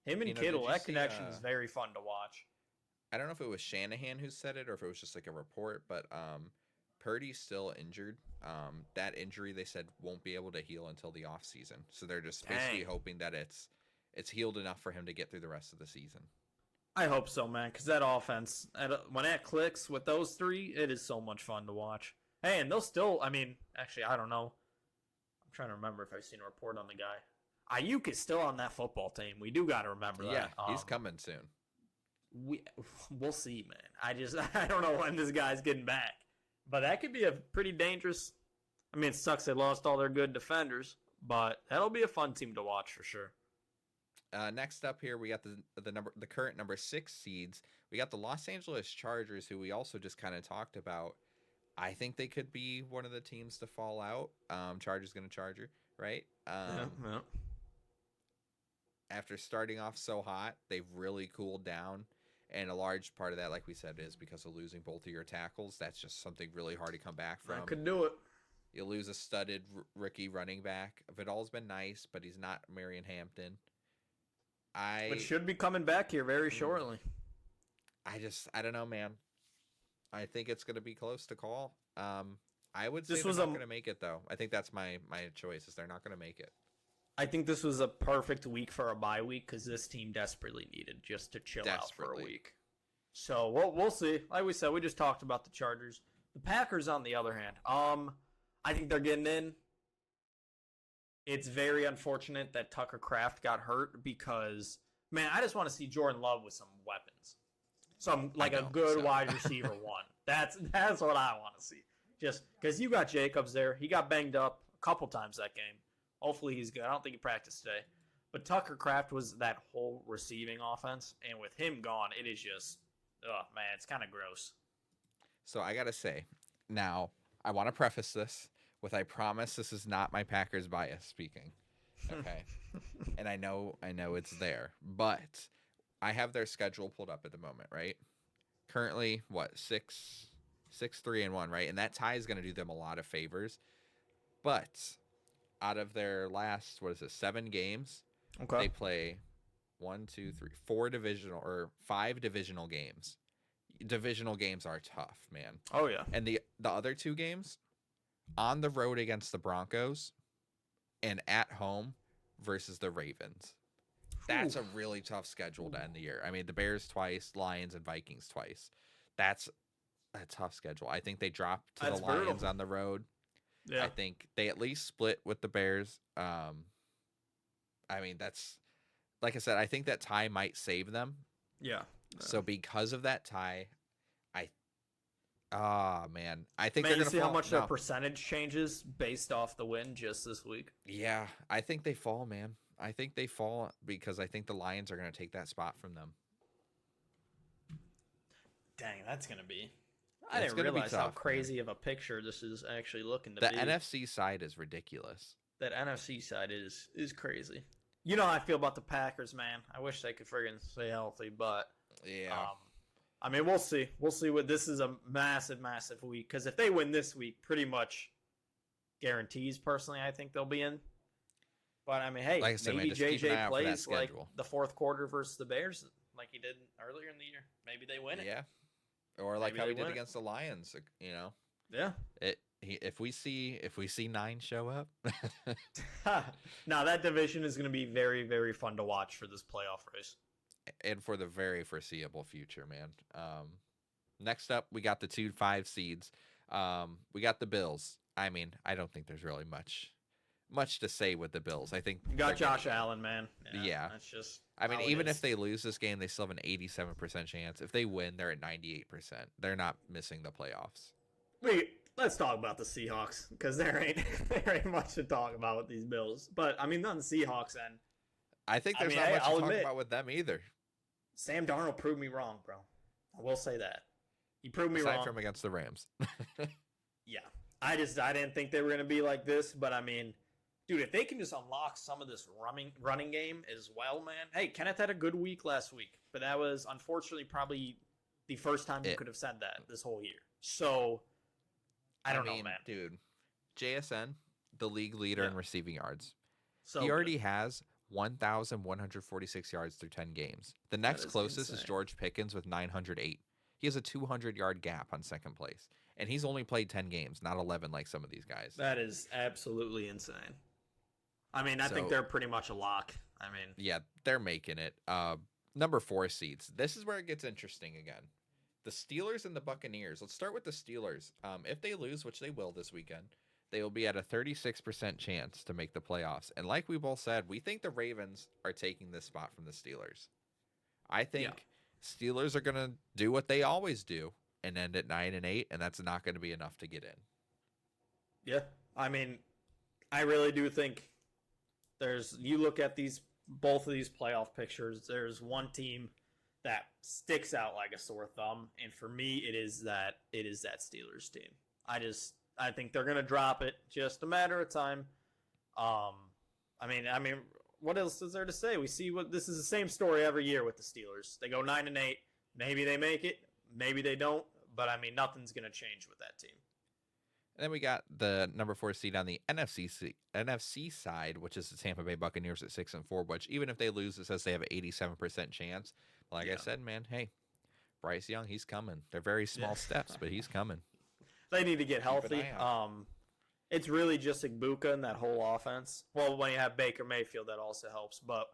Speaker 2: Him and Kittle, that connection is very fun to watch.
Speaker 1: I don't know if it was Shanahan who said it or if it was just like a report, but Purdy's still injured. That injury, they said, won't be able to heal until the offseason. So they're just basically hoping that it's healed enough for him to get through the rest of the season.
Speaker 2: I hope so, man, because that offense, when that clicks with those 3, it is so much fun to watch. Hey, and they'll still, I mean, actually, I don't know. I'm trying to remember if I've seen a report on the guy. Ayuk is still on that football team. We do got to remember that.
Speaker 1: Yeah, he's coming soon.
Speaker 2: We'll see, man. I don't know when this guy's getting back. But that could be a pretty dangerous. I mean, it sucks they lost all their good defenders, but that'll be a fun team to watch for sure.
Speaker 1: Next up here, we got the current number 6 seeds. We got the Los Angeles Chargers, who we also just kind of talked about. I think they could be one of the teams to fall out. Chargers going to Charger, right?
Speaker 2: Yeah.
Speaker 1: After starting off so hot, they've really cooled down. And a large part of that, like we said, is because of losing both of your tackles. That's just something really hard to come back from.
Speaker 2: I could do it.
Speaker 1: You lose a studded rookie running back. Vidal's been nice, but he's not Marion Hampton.
Speaker 2: Which
Speaker 1: I
Speaker 2: should be coming back here very
Speaker 1: mm,
Speaker 2: shortly.
Speaker 1: I don't know, man. I think it's going to be close to call. I would say
Speaker 2: This
Speaker 1: they're
Speaker 2: was
Speaker 1: not going to make it though. I think that's my choice is they're not going to make it.
Speaker 2: I think this was a perfect week for a bye week because this team desperately needed just to chill out for a week. So we'll see. Like we said, we just talked about the Chargers. The Packers, on the other hand, I think they're getting in. It's very unfortunate that Tucker Kraft got hurt because, man, I just want to see Jordan Love with some weapons. Like a good wide receiver one. That's what I want to see. Just because you got Jacobs there. He got banged up a couple times that game. Hopefully he's good. I don't think he practiced today. But Tucker Kraft was that whole receiving offense. And with him gone, it is just, oh, man, it's kind of gross.
Speaker 1: So I got to say, now, I want to preface this with I promise this is not my Packers bias speaking. Okay. And I know it's there. But I have their schedule pulled up at the moment, right? Currently, what, 6-3-1, right? And that tie is going to do them a lot of favors. But out of their last, 7 games, they play 5 divisional games. Divisional games are tough, man.
Speaker 2: Oh, yeah.
Speaker 1: And the other 2 games, on the road against the Broncos and at home versus the Ravens. That's a really tough schedule to end the year. I mean, the Bears twice, Lions and Vikings twice. That's a tough schedule. I think they drop to the Lions brutal. On the road. Yeah. I think they at least split with the Bears. I mean, that's, like I said, I think that tie might save them.
Speaker 2: Yeah.
Speaker 1: So because of that tie, man, I think
Speaker 2: they're going to see how much their percentage changes based off the win just this week.
Speaker 1: Yeah, I think they fall, man. I think they fall because I think the Lions are going to take that spot from them.
Speaker 2: Dang, that's going to be. I didn't realize how crazy of a picture this is actually looking to be.
Speaker 1: The NFC side is ridiculous.
Speaker 2: That NFC side is crazy. You know how I feel about the Packers, man. I wish they could friggin' stay healthy, but
Speaker 1: yeah.
Speaker 2: I mean, we'll see. We'll see what this is a massive, massive week. Because if they win this week, pretty much guarantees, personally, I think they'll be in. But, I mean, hey, like I said, maybe JJ plays like the fourth quarter versus the Bears like he did earlier in the year. Maybe they win it.
Speaker 1: Yeah. Or like how he did against the Lions, you know.
Speaker 2: Yeah.
Speaker 1: If we see 9 show up.
Speaker 2: Now, that division is going to be very, very fun to watch for this playoff race.
Speaker 1: And for the very foreseeable future, man. Next up, we got the 2-5 seeds. We got the Bills. I mean, I don't think there's really much to say with the Bills. I think
Speaker 2: you got Josh Allen, man.
Speaker 1: Yeah.
Speaker 2: That's just.
Speaker 1: I mean, even if they lose this game, they still have an 87% chance. If they win, they're at 98%. They're not missing the playoffs.
Speaker 2: Let's talk about the Seahawks because there ain't much to talk about with these Bills. But I mean, on the Seahawks end.
Speaker 1: I think there's not much to talk about with them either.
Speaker 2: Sam Darnold proved me wrong, bro. I will say that. He proved me wrong.
Speaker 1: Aside from against the Rams.
Speaker 2: Yeah. I didn't think they were going to be like this, but I mean, dude, if they can just unlock some of this running game as well, man. Hey, Kenneth had a good week last week, but that was unfortunately probably the first time you could have said that this whole year. So, I don't know, man.
Speaker 1: Dude, JSN, the league leader in receiving yards.
Speaker 2: So
Speaker 1: he already has 1,146 yards through 10 games. The next closest is George Pickens with 908. He has a 200-yard gap on second place. And he's only played 10 games, not 11 like some of these guys.
Speaker 2: That is absolutely insane. I mean, I think they're pretty much a lock. I mean,
Speaker 1: yeah, they're making it. Number 4 seeds. This is where it gets interesting again. The Steelers and the Buccaneers. Let's start with the Steelers. If they lose, which they will this weekend, they will be at a 36% chance to make the playoffs. And like we both said, we think the Ravens are taking this spot from the Steelers. I think Steelers are going to do what they always do and end at 9-8, and that's not going to be enough to get in.
Speaker 2: Yeah, I mean, I really do think you look at both of these playoff pictures, there's one team that sticks out like a sore thumb, and for me, it is that Steelers team. I think they're gonna drop it, just a matter of time. I mean, what else is there to say? We see this is the same story every year with the Steelers. They go 9-8. Maybe they make it, maybe they don't. But I mean, nothing's gonna change with that team.
Speaker 1: And then we got the number 4 seed on the NFC side, which is the Tampa Bay Buccaneers at 6-4. Which even if they lose, it says they have an 87% chance. Like I
Speaker 2: Yeah.
Speaker 1: said, man, hey, Bryce Young, he's coming. They're very
Speaker 2: Yeah.
Speaker 1: small steps, but he's coming.
Speaker 2: They need to get
Speaker 1: Keep an
Speaker 2: healthy.
Speaker 1: eye out.
Speaker 2: It's really just Igbuka and that whole offense. Well, when you have Baker Mayfield, that also helps. But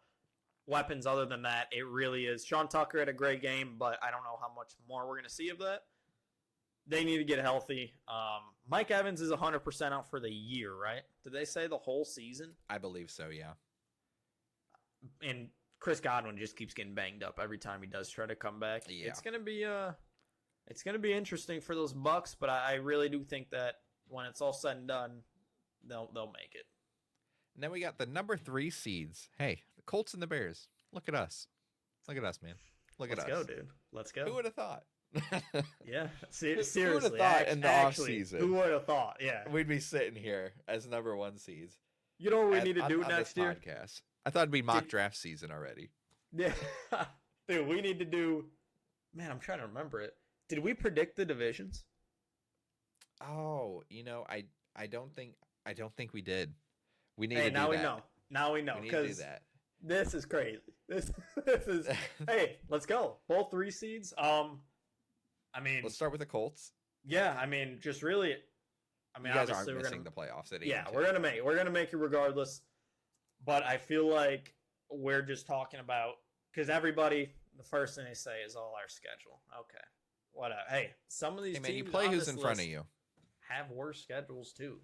Speaker 2: weapons other than that, it really is. Sean Tucker had a great game, but I don't know how much more we're going to see of that. They need to get healthy. Mike Evans is 100% out for the year, right? Did they say the whole season?
Speaker 1: I believe so, yeah.
Speaker 2: And Chris Godwin just keeps getting banged up every time he does try to come back.
Speaker 1: Yeah.
Speaker 2: It's gonna be interesting for those Bucks, but I really do think that when it's all said and done, they'll make it.
Speaker 1: And then we got the number 3 seeds. Hey, the Colts and the Bears. Look at us. Look at us, man. Look
Speaker 2: Let's
Speaker 1: at us.
Speaker 2: go, dude. Let's go.
Speaker 1: Who would have thought?
Speaker 2: Yeah,
Speaker 1: Who would
Speaker 2: seriously.
Speaker 1: have thought in the
Speaker 2: actually,
Speaker 1: offseason
Speaker 2: who would have thought? Yeah.
Speaker 1: we'd be sitting here as number 1 seeds?
Speaker 2: You know what we need to do
Speaker 1: on
Speaker 2: next
Speaker 1: this
Speaker 2: year?
Speaker 1: podcast. I thought it'd be mock draft season already.
Speaker 2: Yeah, dude, we need to do. Man, I'm trying to remember it. Did we predict the divisions?
Speaker 1: Oh, I don't think we did. We need
Speaker 2: Hey,
Speaker 1: to do
Speaker 2: now we
Speaker 1: that.
Speaker 2: know. Now we know
Speaker 1: We need to do
Speaker 2: because
Speaker 1: that.
Speaker 2: this is crazy. This is. Hey, let's go. Both 3 seeds. I mean,
Speaker 1: Let's start with the Colts.
Speaker 2: yeah. I mean, just really. I mean,
Speaker 1: You guys aren't
Speaker 2: obviously
Speaker 1: missing the playoffs at 8
Speaker 2: yeah,
Speaker 1: and 2.
Speaker 2: we're gonna make it regardless. But I feel like we're just talking about because everybody, the first thing they say is all our schedule. Okay, whatever. Hey, some of these
Speaker 1: Hey man, you
Speaker 2: teams
Speaker 1: play
Speaker 2: on
Speaker 1: who's
Speaker 2: this
Speaker 1: in front of
Speaker 2: list
Speaker 1: you.
Speaker 2: have worse schedules too.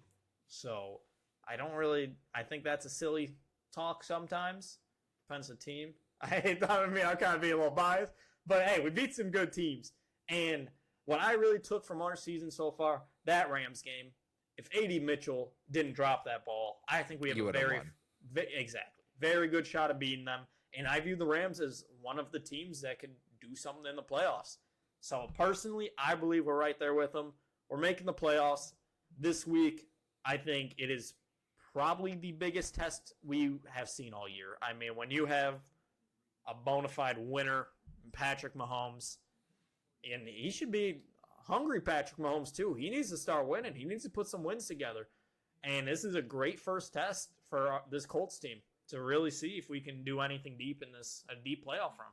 Speaker 2: So I don't really. I think that's a silly talk sometimes. Depends on the team. I'm kind of being a little biased, but hey, we beat some good teams. And what I really took from our season so far, that Rams game, if A.D. Mitchell didn't drop that ball, I think we have
Speaker 1: You
Speaker 2: a
Speaker 1: would've
Speaker 2: very,
Speaker 1: won.
Speaker 2: exactly, very good shot of beating them. And I view the Rams as one of the teams that could do something in the playoffs. So personally, I believe we're right there with them. We're making the playoffs this week. I think it is probably the biggest test we have seen all year. I mean, when you have a bona fide winner, Patrick Mahomes, and he should be hungry, Patrick Mahomes, too. He needs to start winning. He needs to put some wins together. And this is a great first test for this Colts team to really see if we can do anything deep in a deep playoff run.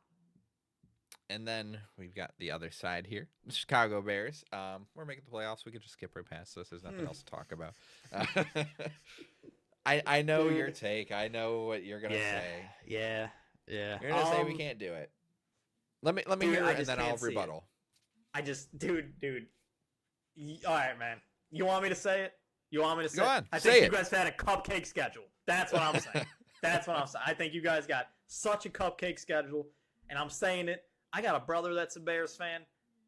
Speaker 1: And then we've got the other side here, the Chicago Bears. We're making the playoffs. We could just skip right past this. There's nothing else to talk about. I know your take. I know what you're gonna say.
Speaker 2: Yeah.
Speaker 1: You're gonna say we can't do it. Let me
Speaker 2: Dude,
Speaker 1: hear
Speaker 2: I
Speaker 1: it, and
Speaker 2: just
Speaker 1: then I'll
Speaker 2: can't see it.
Speaker 1: rebuttal.
Speaker 2: Dude. All right, man. You want me to say it? You want me to say
Speaker 1: Go
Speaker 2: it?
Speaker 1: on,
Speaker 2: I
Speaker 1: say
Speaker 2: think
Speaker 1: it.
Speaker 2: you guys had a cupcake schedule. That's what I'm saying. That's what I'm saying. I think you guys got such a cupcake schedule, and I'm saying it. I got a brother that's a Bears fan.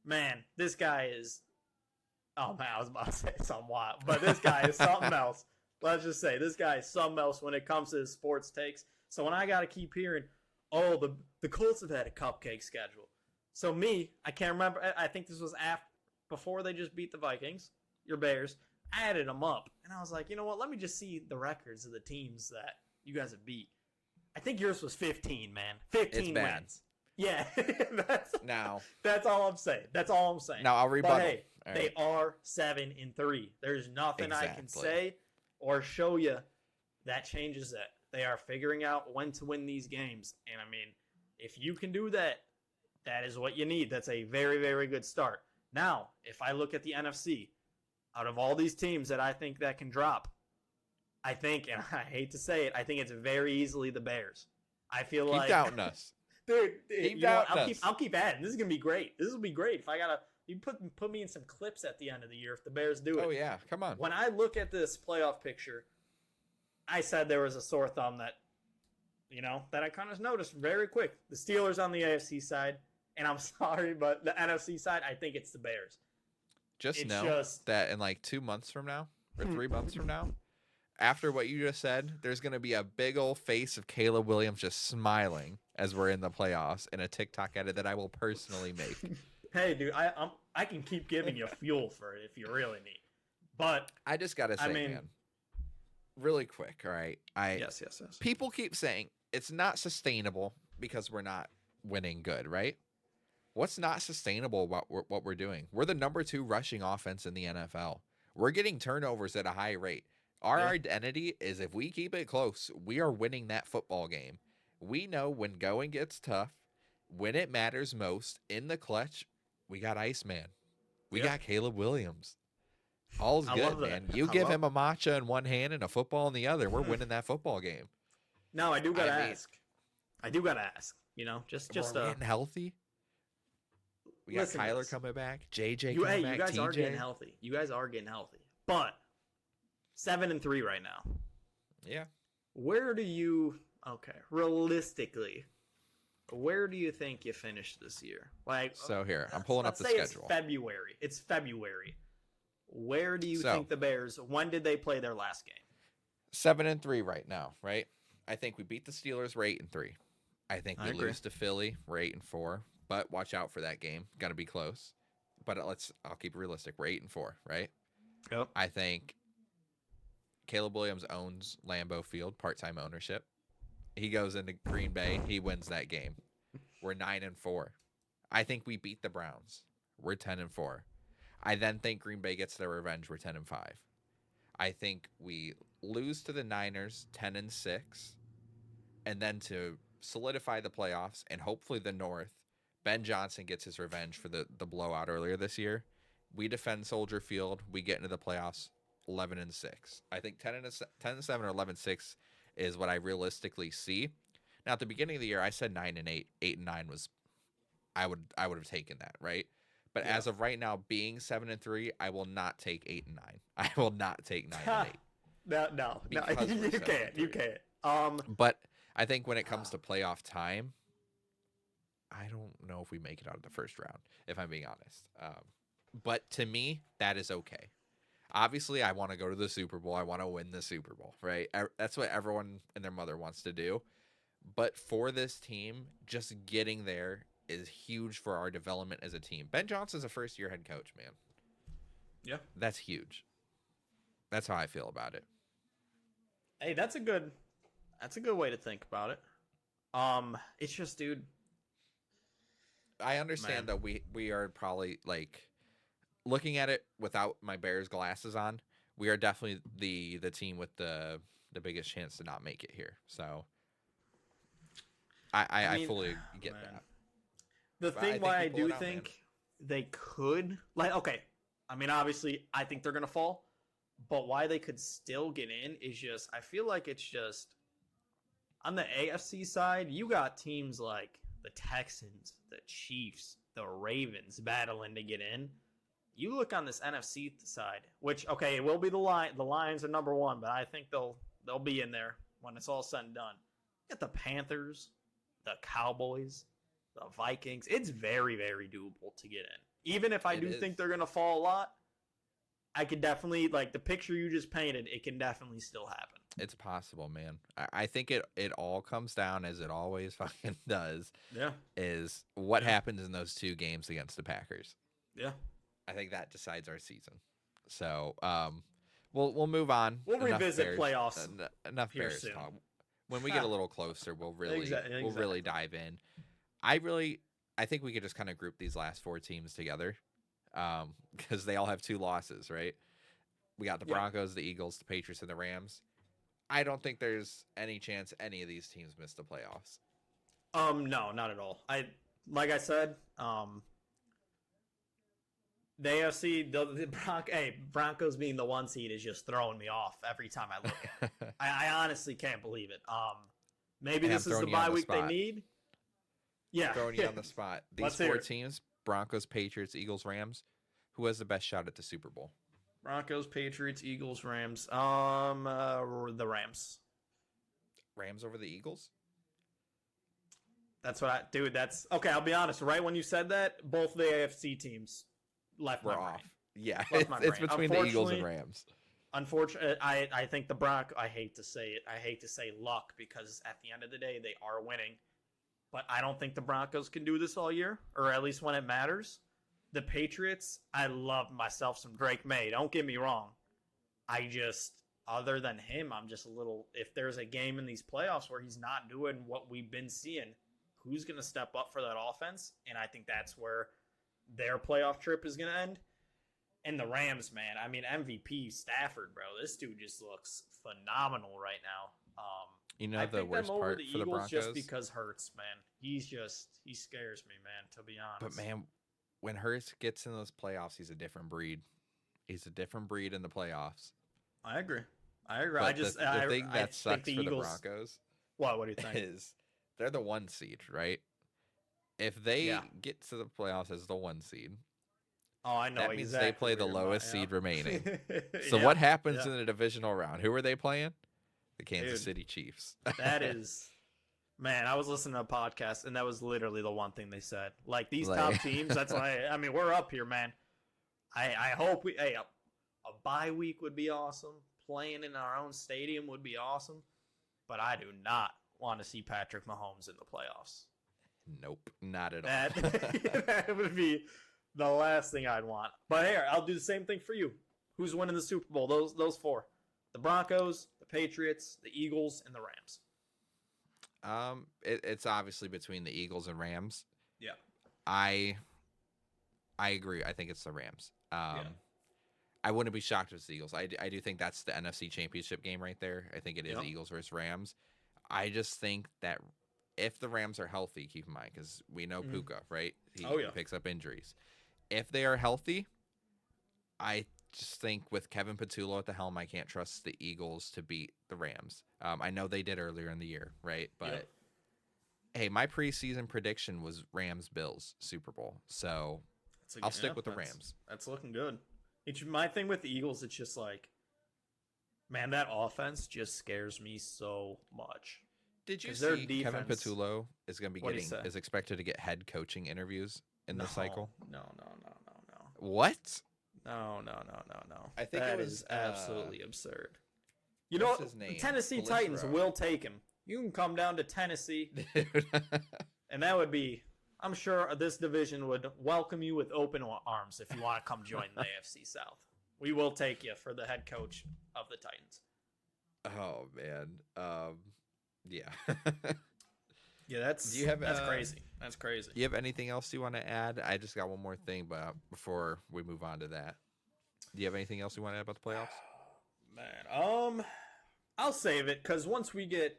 Speaker 2: Man, this guy is. Oh man, I was about to say something wild, but this guy is something else. Let's just say this guy is something else when it comes to his sports takes. So when I got to keep hearing, oh, the Colts have had a cupcake schedule. So me, I can't remember. I think this was before they just beat the Vikings, your Bears. I added them up, and I was like, you know what? Let me just see the records of the teams that you guys have beat. I think yours was 15, man. 15
Speaker 1: It's bad.
Speaker 2: wins. Yeah,
Speaker 1: Now
Speaker 2: that's all I'm saying. That's all I'm saying.
Speaker 1: I'll rebuttal.
Speaker 2: But hey,
Speaker 1: All
Speaker 2: they
Speaker 1: right.
Speaker 2: are 7-3. There's nothing I can
Speaker 1: Exactly.
Speaker 2: say or show you that changes that. They are figuring out when to win these games, and I mean, if you can do that, that is what you need. That's a very, very good start. Now, if I look at the NFC, out of all these teams that I think that can drop, I think, and I hate to say it, I think it's very easily the Bears. I feel
Speaker 1: Keep
Speaker 2: like
Speaker 1: doubting us.
Speaker 2: dude,
Speaker 1: Keep
Speaker 2: you know what?
Speaker 1: doubting us.
Speaker 2: I'll keep adding. This is gonna be great. This will be great. If I gotta, you put me in some clips at the end of the year if the Bears do it.
Speaker 1: Oh yeah, come on.
Speaker 2: When I look at this playoff picture, I said there was a sore thumb that, that I kind of noticed very quick. The Steelers on the AFC side, and I'm sorry, but the NFC side, I think it's the Bears.
Speaker 1: Just
Speaker 2: It's
Speaker 1: know
Speaker 2: just-
Speaker 1: that in like 2 months from now or 3 months from now, after what you just said, there's going to be a big old face of Caleb Williams just smiling as we're in the playoffs in a TikTok edit that I will personally make.
Speaker 2: Hey, dude, I can keep giving you fuel for it if you really need. But
Speaker 1: I just got to say,
Speaker 2: mean-
Speaker 1: man, really quick, all right?
Speaker 2: yes.
Speaker 1: People keep saying it's not sustainable because we're not winning good, right? What's not sustainable about what we're doing? We're the number 2 rushing offense in the NFL. We're getting turnovers at a high rate. Our
Speaker 2: Yeah.
Speaker 1: identity is if we keep it close, we are winning that football game. We know when going gets tough, when it matters most, in the clutch, we got Iceman. We
Speaker 2: Yeah.
Speaker 1: got Caleb Williams. All's
Speaker 2: I love
Speaker 1: good,
Speaker 2: that.
Speaker 1: man. You
Speaker 2: I
Speaker 1: give
Speaker 2: love.
Speaker 1: him a matcha in one hand and a football in the other, we're winning that football game.
Speaker 2: Now I do gotta
Speaker 1: I mean,
Speaker 2: ask. I do gotta ask. Just
Speaker 1: we're getting healthy. We got
Speaker 2: listen to
Speaker 1: Kyler
Speaker 2: this.
Speaker 1: coming back, JJ
Speaker 2: You
Speaker 1: coming back,
Speaker 2: guys
Speaker 1: TJ.
Speaker 2: are getting healthy. You guys are getting healthy. But 7-3 right now.
Speaker 1: Yeah.
Speaker 2: Where do you realistically, where do you think you finish this year? Like,
Speaker 1: So here, I'm pulling up
Speaker 2: let's
Speaker 1: the
Speaker 2: say
Speaker 1: schedule.
Speaker 2: It's February. Where do you
Speaker 1: So-
Speaker 2: think the Bears? When did they play their last game?
Speaker 1: 7-3 right now, right? I think we beat the Steelers. We're 8-3. I think
Speaker 2: I
Speaker 1: we
Speaker 2: agree.
Speaker 1: lose to Philly. We're 8-4. But watch out for that game. Got to be close. But I'll keep it realistic. We're 8-4, right?
Speaker 2: Yep.
Speaker 1: I think Caleb Williams owns Lambeau Field, part-time ownership. He goes into Green Bay. He wins that game. We're 9-4. I think we beat the Browns. We're 10-4. I then think Green Bay gets their revenge. We're 10-5. I think we lose to the Niners 10-6. And then to solidify the playoffs and hopefully the North, Ben Johnson gets his revenge for the blowout earlier this year. We defend Soldier Field. We get into the playoffs 11-6. I think 10-7 or 11-6 is what I realistically see. Now at the beginning of the year, I said 9-8. 8-9 was I would have taken that, right? But as of right now, being 7-3, I will not take 8-9. I will not take 9-8.
Speaker 2: No,
Speaker 1: Because we're
Speaker 2: you
Speaker 1: 7-3.
Speaker 2: can't.
Speaker 1: But I think when it comes to playoff time, I don't know if we make it out of the first round, if I'm being honest. But to me, that is okay. Obviously, I want to go to the Super Bowl. I want to win the Super Bowl, right? That's what everyone and their mother wants to do. But for this team, just getting there is huge for our development as a team. Ben Johnson's a first-year head coach, man.
Speaker 2: Yeah.
Speaker 1: That's huge. That's how I feel about it.
Speaker 2: Hey, that's a good way to think about it. It's just, dude.
Speaker 1: I understand that we are probably like looking at it without my Bears glasses on. We are definitely the team with the biggest chance to not make it here. So I
Speaker 2: mean,
Speaker 1: fully get
Speaker 2: man.
Speaker 1: that.
Speaker 2: The
Speaker 1: But I
Speaker 2: thing
Speaker 1: think
Speaker 2: why
Speaker 1: we
Speaker 2: I
Speaker 1: pull it
Speaker 2: do
Speaker 1: out,
Speaker 2: think
Speaker 1: man.
Speaker 2: they could, I mean, obviously, I think they're gonna fall, but why they could still get in is just, I feel like it's just on the AFC side, you got teams like the Texans, the Chiefs, the Ravens battling to get in. You look on this NFC side, which it will be the Lions are number one, but I think they'll be in there when it's all said and done. You got the Panthers, the Cowboys, the Vikings. It's very, very doable to get in. Even if I think they're gonna fall a lot, I could definitely, like the picture you just painted, it can definitely still happen.
Speaker 1: It's possible, man. I think it all comes down, as it always fucking does,
Speaker 2: Yeah.
Speaker 1: is what happens in those two games against the Packers.
Speaker 2: Yeah.
Speaker 1: I think that decides our season. So we'll move on.
Speaker 2: We'll
Speaker 1: Enough
Speaker 2: revisit
Speaker 1: Bears,
Speaker 2: playoffs
Speaker 1: enough
Speaker 2: here
Speaker 1: Bears
Speaker 2: soon.
Speaker 1: talk. When we get a little closer, we'll really
Speaker 2: Exactly.
Speaker 1: dive in. I think we could just kind of group these last four teams together, because they all have 2 losses, right? We got the Broncos, the Eagles, the Patriots, and the Rams. I don't think there's any chance any of these teams miss the playoffs.
Speaker 2: No, not at all. Like I said, the AFC, the Broncos being the 1 seed is just throwing me off every time I look at it. I honestly can't believe it. Maybe this is the bye week they need. Yeah.
Speaker 1: Throwing you on the spot. These
Speaker 2: Let's hear
Speaker 1: 4
Speaker 2: it.
Speaker 1: teams, Broncos, Patriots, Eagles, Rams, who has the best shot at the Super Bowl?
Speaker 2: Broncos, Patriots, Eagles, Rams. The Rams.
Speaker 1: Rams over the Eagles?
Speaker 2: That's what that's okay. I'll be honest. Right when you said that, both the AFC teams left
Speaker 1: We're
Speaker 2: my brain.
Speaker 1: off. Yeah,
Speaker 2: Left my
Speaker 1: it's
Speaker 2: brain.
Speaker 1: between the Eagles and Rams.
Speaker 2: Unfortunately, I think the I hate to say it. I hate to say luck, because at the end of the day, they are winning. But I don't think the Broncos can do this all year, or at least when it matters. The Patriots, I love myself some Drake May. Don't get me wrong. Other than him, I'm just a little, if there's a game in these playoffs where he's not doing what we've been seeing, who's going to step up for that offense? And I think that's where their playoff trip is going to end. And the Rams, man. I mean, MVP Stafford, bro. This dude just looks phenomenal right now.
Speaker 1: You
Speaker 2: I
Speaker 1: know the
Speaker 2: picked them
Speaker 1: worst
Speaker 2: over
Speaker 1: part
Speaker 2: the
Speaker 1: for the
Speaker 2: Eagles just
Speaker 1: Broncos?
Speaker 2: because Hurts, man. He scares me, man, to be
Speaker 1: But
Speaker 2: honest.
Speaker 1: man, when Hurts gets in those playoffs, he's a different breed. He's a different breed in the playoffs.
Speaker 2: I agree. I agree.
Speaker 1: But the thing
Speaker 2: I
Speaker 1: that
Speaker 2: think
Speaker 1: sucks
Speaker 2: the
Speaker 1: for the
Speaker 2: Eagles.
Speaker 1: Broncos
Speaker 2: What do you think?
Speaker 1: is they're the 1 seed, right? If they
Speaker 2: Yeah.
Speaker 1: get to the playoffs as the 1 seed,
Speaker 2: Oh, I know
Speaker 1: that means they
Speaker 2: exactly
Speaker 1: play
Speaker 2: what
Speaker 1: the
Speaker 2: you're about,
Speaker 1: lowest seed remaining. So
Speaker 2: Yeah,
Speaker 1: what happens
Speaker 2: yeah.
Speaker 1: in the divisional round? Who are they playing? The Kansas
Speaker 2: Dude.
Speaker 1: City Chiefs.
Speaker 2: That is, man. I was listening to a podcast, and that was literally the one thing they said. Like these top
Speaker 1: Like,
Speaker 2: teams. That's why. I mean, we're up here, man. I hope we. Hey, a bye week would be awesome. Playing in our own stadium would be awesome. But I do not want to see Patrick Mahomes in the playoffs.
Speaker 1: nope, not at all.
Speaker 2: That would be the last thing I'd want. But here, I'll do the same thing for you. Who's winning the Super Bowl? Those four: the Broncos, the Patriots, the Eagles, and the Rams.
Speaker 1: It's obviously between the Eagles and Rams.
Speaker 2: Yeah.
Speaker 1: I agree. I think it's the Rams.
Speaker 2: Yeah.
Speaker 1: I wouldn't be shocked if it's the Eagles. I do think that's the NFC Championship game right there. I think it is
Speaker 2: Yep.
Speaker 1: Eagles versus Rams. I just think that if the Rams are healthy, keep in mind, because we know Puka, right? He picks up injuries. If they are healthy, I just think with Kevin Patullo at the helm, I can't trust the Eagles to beat the Rams. I know they did earlier in the year, right? But hey, my preseason prediction was Rams-Bills Super Bowl. So I'll stick with the Rams.
Speaker 2: That's looking good. My thing with the Eagles, it's just like, man, that offense just scares me so much.
Speaker 1: Did you
Speaker 2: 'Cause their
Speaker 1: see Kevin
Speaker 2: defense-
Speaker 1: Patullo is going to be
Speaker 2: What'd he say?
Speaker 1: is expected to get head coaching interviews in this cycle?
Speaker 2: No.
Speaker 1: What?
Speaker 2: No.
Speaker 1: I think
Speaker 2: that
Speaker 1: it was
Speaker 2: is absolutely absurd. You
Speaker 1: what's
Speaker 2: know,
Speaker 1: his name?
Speaker 2: the Tennessee
Speaker 1: Belistro.
Speaker 2: Titans will take him. You can come down to Tennessee, and that would be. I'm sure this division would welcome you with open arms if you want to come join the AFC South. We will take you for the head coach of the Titans.
Speaker 1: Oh man. Yeah.
Speaker 2: Yeah, that's crazy. That's crazy.
Speaker 1: Do you have anything else you want to add? I just got one more thing, but before we move on to that, do you have anything else you want to add about the playoffs?
Speaker 2: Man, I'll save it because once we get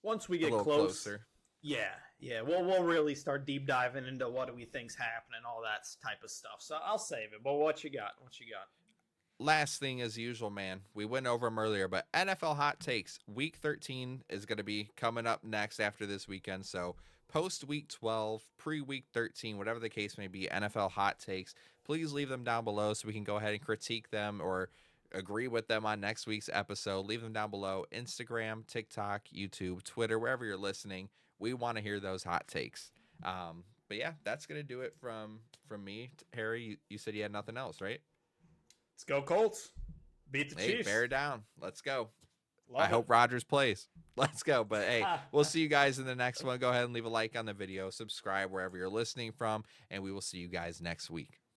Speaker 2: close,
Speaker 1: closer.
Speaker 2: yeah, we'll really start deep diving into what do we think's happening, all that type of stuff. So I'll save it. But what you got?
Speaker 1: Last thing, as usual, man, we went over them earlier, but NFL hot takes. Week 13 is going to be coming up next after this weekend. So post week 12, pre-week 13, whatever the case may be, NFL hot takes, please leave them down below so we can go ahead and critique them or agree with them on next week's episode. Leave them down below. Instagram, TikTok, YouTube, Twitter, wherever you're listening. We want to hear those hot takes. But yeah, that's going to do it from me. Harry, you said you had nothing else, right?
Speaker 2: Let's go Colts. Beat the
Speaker 1: Hey,
Speaker 2: Chiefs.
Speaker 1: bear down. Let's go.
Speaker 2: Love
Speaker 1: I
Speaker 2: it.
Speaker 1: hope Rodgers plays. Let's go. But hey, we'll see you guys in the next one. Go ahead and leave a like on the video, subscribe wherever you're listening from, and we will see you guys next week.